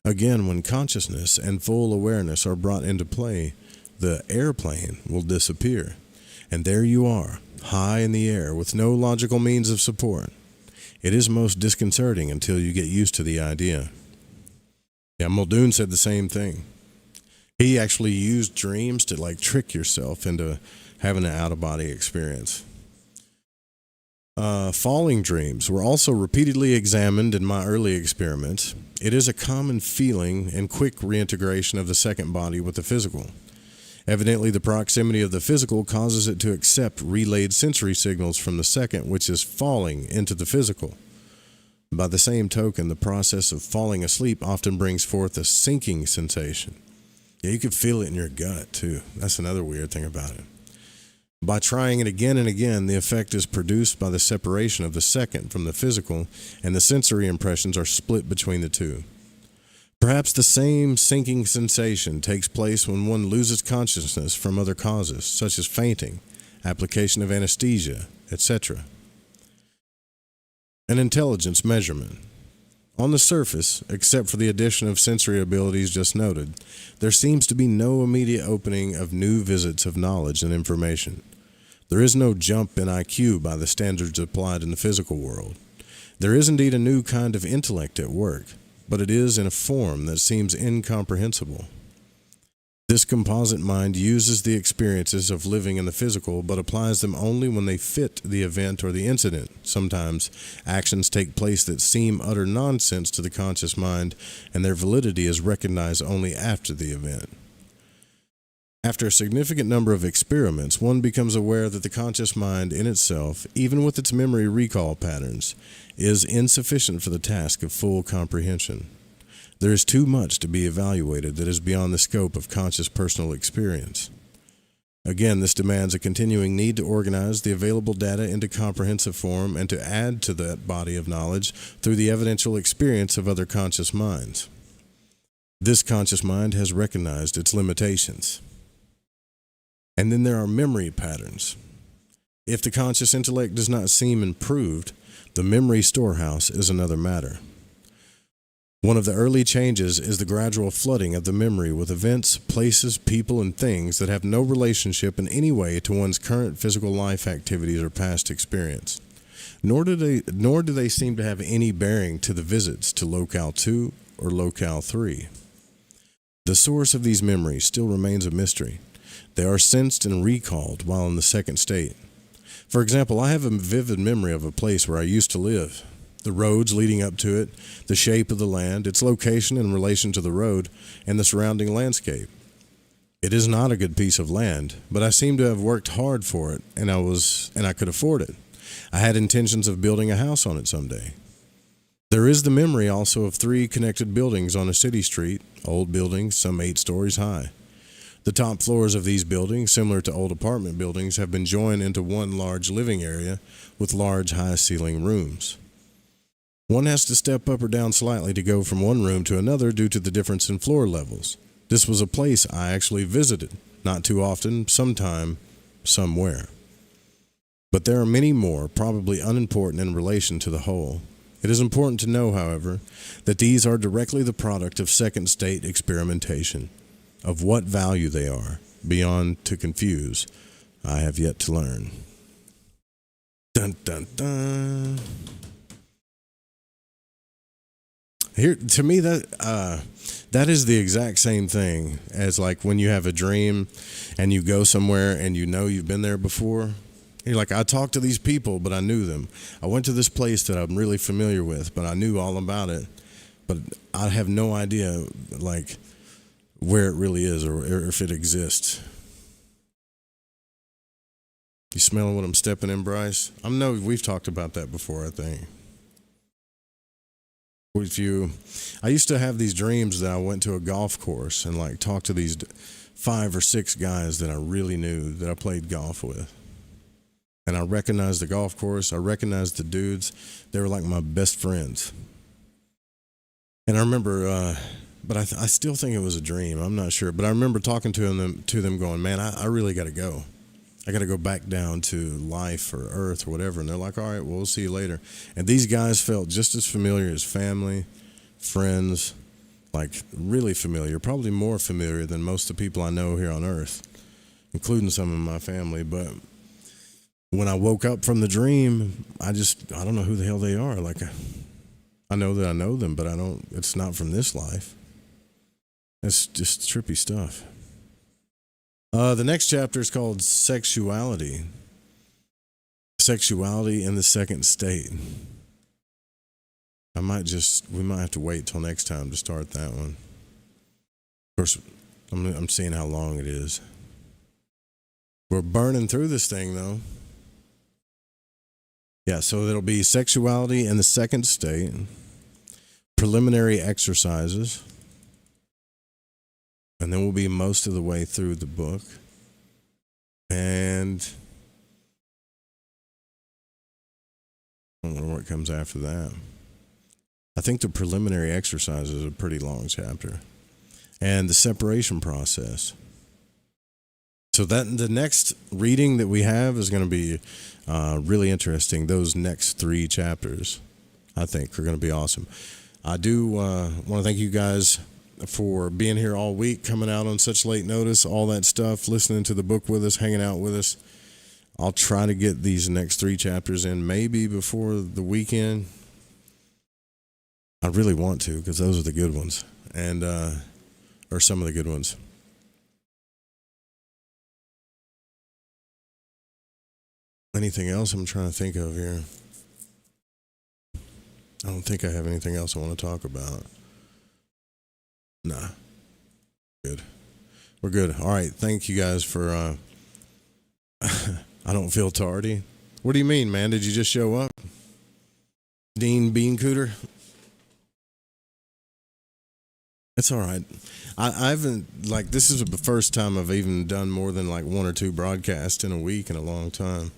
Again, when consciousness and full awareness are brought into play, the airplane will disappear. And there you are, high in the air with no logical means of support. It is most disconcerting until you get used to the idea. Yeah, Muldoon said the same thing. He actually used dreams to trick yourself into having an out-of-body experience. Falling dreams were also repeatedly examined in my early experiments. It is a common feeling and quick reintegration of the second body with the physical. Evidently, the proximity of the physical causes it to accept relayed sensory signals from the second, which is falling into the physical. By the same token, the process of falling asleep often brings forth a sinking sensation. Yeah, you can feel it in your gut, too. That's another weird thing about it. By trying it again and again, the effect is produced by the separation of the second from the physical, and the sensory impressions are split between the two. Perhaps the same sinking sensation takes place when one loses consciousness from other causes, such as fainting, application of anesthesia, etc. An intelligence measurement. On the surface, except for the addition of sensory abilities just noted, there seems to be no immediate opening of new visits of knowledge and information. There is no jump in IQ by the standards applied in the physical world. There is indeed a new kind of intellect at work, but it is in a form that seems incomprehensible. This composite mind uses the experiences of living in the physical, but applies them only when they fit the event or the incident. Sometimes actions take place that seem utter nonsense to the conscious mind, and their validity is recognized only after the event. After a significant number of experiments, one becomes aware that the conscious mind in itself, even with its memory recall patterns, is insufficient for the task of full comprehension. There is too much to be evaluated that is beyond the scope of conscious personal experience. Again, this demands a continuing need to organize the available data into comprehensive form and to add to that body of knowledge through the evidential experience of other conscious minds. This conscious mind has recognized its limitations. And then there are memory patterns. If the conscious intellect does not seem improved, the memory storehouse is another matter. One of the early changes is the gradual flooding of the memory with events, places, people, and things that have no relationship in any way to one's current physical life activities or past experience. Nor do they seem to have any bearing to the visits to Locale 2 or Locale 3. The source of these memories still remains a mystery. They are sensed and recalled while in the second state. For example, I have a vivid memory of a place where I used to live. The roads leading up to it, the shape of the land, its location in relation to the road, and the surrounding landscape. It is not a good piece of land, but I seem to have worked hard for it, and I could afford it. I had intentions of building a house on it someday. There is the memory also of 3 connected buildings on a city street, old buildings, some 8 stories high. The top floors of these buildings, similar to old apartment buildings, have been joined into one large living area with large high-ceiling rooms. One has to step up or down slightly to go from one room to another due to the difference in floor levels. This was a place I actually visited, not too often, sometime, somewhere. But there are many more, probably unimportant in relation to the whole. It is important to know, however, that these are directly the product of second state experimentation. Of what value they are, beyond to confuse, I have yet to learn. Dun, dun, dun. Here, to me, that is the exact same thing as like when you have a dream and you go somewhere and you know you've been there before. You're like, I talked to these people, but I knew them. I went to this place that I'm really familiar with, but I knew all about it. But I have no idea, like, where it really is or if it exists. You smelling what I'm stepping in, Bryce? I know we've talked about that before, I think. I used to have these dreams that I went to a golf course and like talked to these 5 or 6 guys that I really knew that I played golf with. And I recognized the golf course. I recognized the dudes. They were like my best friends. And I remember, but I still think it was a dream. I'm not sure. But I remember talking to them going, man, I really got to go. I got to go back down to life or earth or whatever. And they're like, all right, well, we'll see you later. And these guys felt just as familiar as family, friends, like really familiar, probably more familiar than most of the people I know here on earth, including some of my family. But when I woke up from the dream, I don't know who the hell they are. Like, I know that I know them, but it's not from this life. It's just trippy stuff. The next chapter is called Sexuality. Sexuality in the second state. We might have to wait till next time to start that one. Of course, I'm seeing how long it is. We're burning through this thing, though. Yeah, so it'll be sexuality in the second state, preliminary exercises, and then we'll be most of the way through the book. And I don't know what comes after that. I think the preliminary exercises is a pretty long chapter. And the separation process. So that the next reading that we have is going to be really interesting. Those next 3 chapters, I think, are going to be awesome. I do want to thank you guys for being here all week, coming out on such late notice, all that stuff, listening to the book with us, hanging out with us. I'll try to get these next 3 chapters in maybe before the weekend. I really want to, because those are the good ones, and or some of the good ones. Anything else I'm trying to think of here? I don't think I have anything else I want to talk about. Nah. Good. We're good. All right. Thank you guys for I don't feel tardy. What do you mean, man? Did you just show up? Dean Bean Cooter? It's all right. I haven't, like, this is the first time I've even done more than like one or two broadcasts in a week in a long time.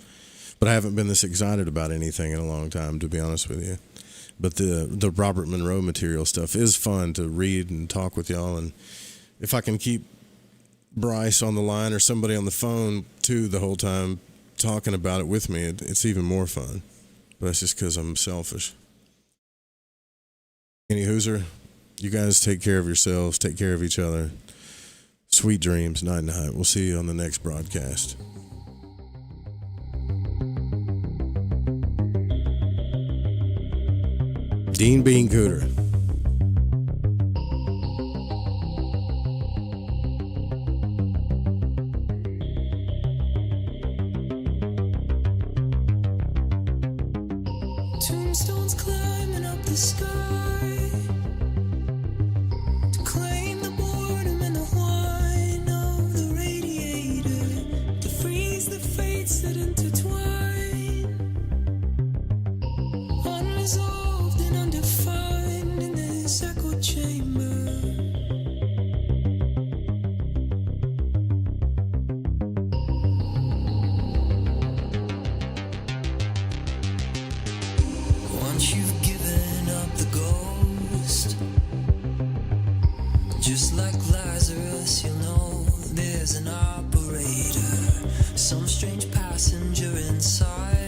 But I haven't been this excited about anything in a long time, to be honest with you. But the Robert Monroe material stuff is fun to read and talk with y'all. And if I can keep Bryce on the line or somebody on the phone too the whole time talking about it with me, it's even more fun. But that's just because I'm selfish. Any Hooser, you guys take care of yourselves, take care of each other. Sweet dreams, night night. We'll see you on the next broadcast. Dean Bean Cooter. Tombstones climbing up the sky to claim the boredom and the whine of the radiator, to freeze the fates that intertwine, unresolved and undefined in this echo chamber. Once you've given up the ghost, just like Lazarus, you'll know there's an operator, some strange passenger inside.